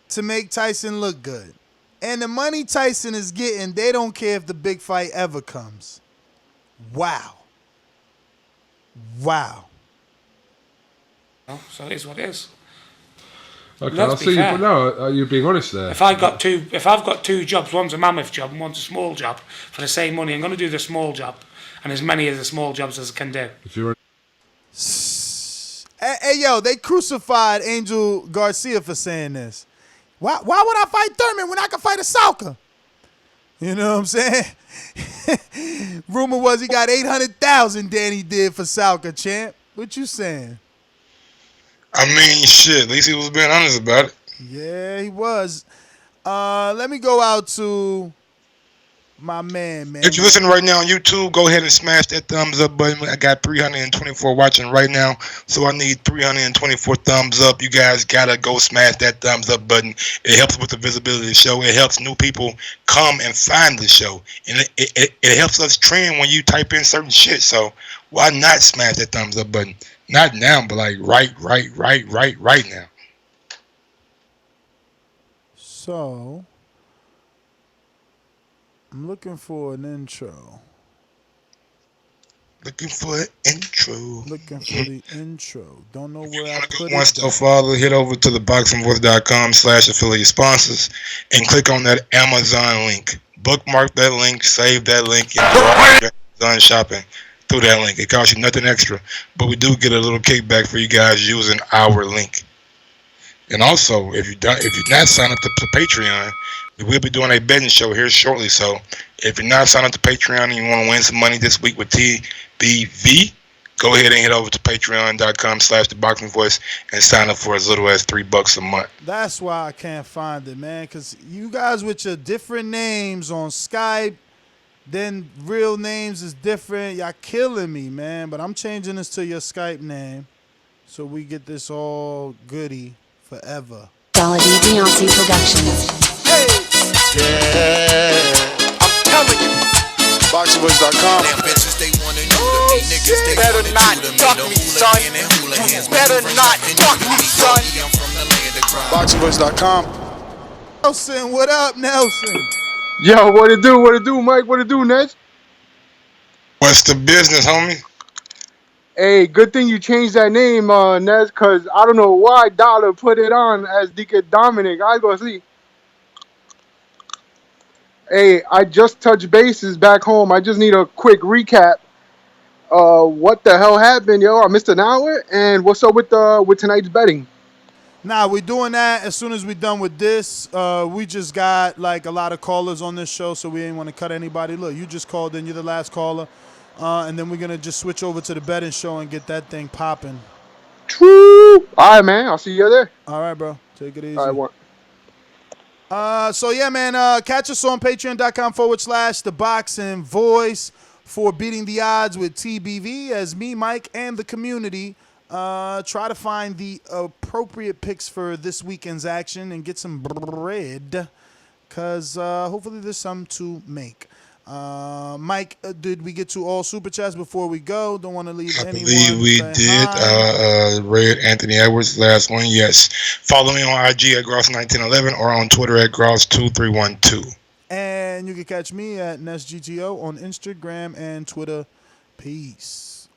to make Tyson look good. And the money Tyson is getting, they don't care if the big fight ever comes. Wow. Well, so it is what it is. Okay, Let's I'll be see fair. you. But no, you're being honest there. If I've got two jobs, one's a mammoth job and one's a small job, for the same money, I'm going to do the small job and as many of the small jobs as I can do. If you're Hey, yo, they crucified Angel Garcia for saying this. Why would I fight Thurman when I can fight a Salka? You know what I'm saying? Rumor was he got 800,000 Danny did for Salka, champ. What you saying? I mean, shit. At least he was being honest about it. Yeah, he was. Let me go out to my man. If you're listening right now on YouTube, go ahead and smash that thumbs up button. I got 324 watching right now, so I need 324 thumbs up. You guys gotta go smash that thumbs up button. It helps with the visibility of the show. It helps new people come and find the show, and it helps us trend when you type in certain shit. So why not smash that thumbs up button? Not now, but like right now. So I'm looking for an intro. Looking for an intro. Looking for the intro. Don't know where I put One it. step farther, head over to theboxingvoice.com/affiliate sponsors and click on that Amazon link. Bookmark that link, save that link, and go out to Amazon shopping through that link. It costs you nothing extra, but we do get a little kickback for you guys using our link. And also, if you're not signed up to Patreon, we will be doing a betting show here shortly. So if you're not signed up to Patreon and you want to win some money this week with TBV, go ahead and head over to patreon.com/theboxingvoice and sign up for as little as $3 a month. That's why I can't find it, man, because you guys with your different names on Skype, then real names is different. Y'all killing me, man. But I'm changing this to your Skype name so we get this all goody forever. Dollar D Beyonce Productions. Yeah, I'm telling you. Boxingvoice.com. Damn bitches, they wanna know to me. Niggas, they better not duck me, son. You better not duck me, son. Boxingvoice.com. Nelson, what up, Nelson? Yo, what it do, Mike? What it do, Ned? What's the business, homie? Hey, good thing you changed that name, Nez, because I don't know why Dollar put it on as DK Dominic. I go see. Hey, I just touched bases back home. I just need a quick recap. What the hell happened, yo? I missed an hour, and what's up with tonight's betting? Nah, we're doing that as soon as we're done with this. We just got like a lot of callers on this show, so we ain't want to cut anybody. Look, you just called in. You're the last caller. And then we're going to just switch over to the betting show and get that thing popping. True. All right, man. I'll see you there. All right, bro. Take it easy. All right, So, yeah, man, catch us on patreon.com/theboxingvoice for beating the odds with TBV as me, Mike, and the community try to find the appropriate picks for this weekend's action and get some bread because hopefully there's some to make. Mike, did we get to all super chats before we go? Don't want to leave anyone. I believe we did. Red Anthony Edwards, last one. Yes. Follow me on IG at Gross1911 or on Twitter at Gross2312. And you can catch me at NestGTO on Instagram and Twitter. Peace.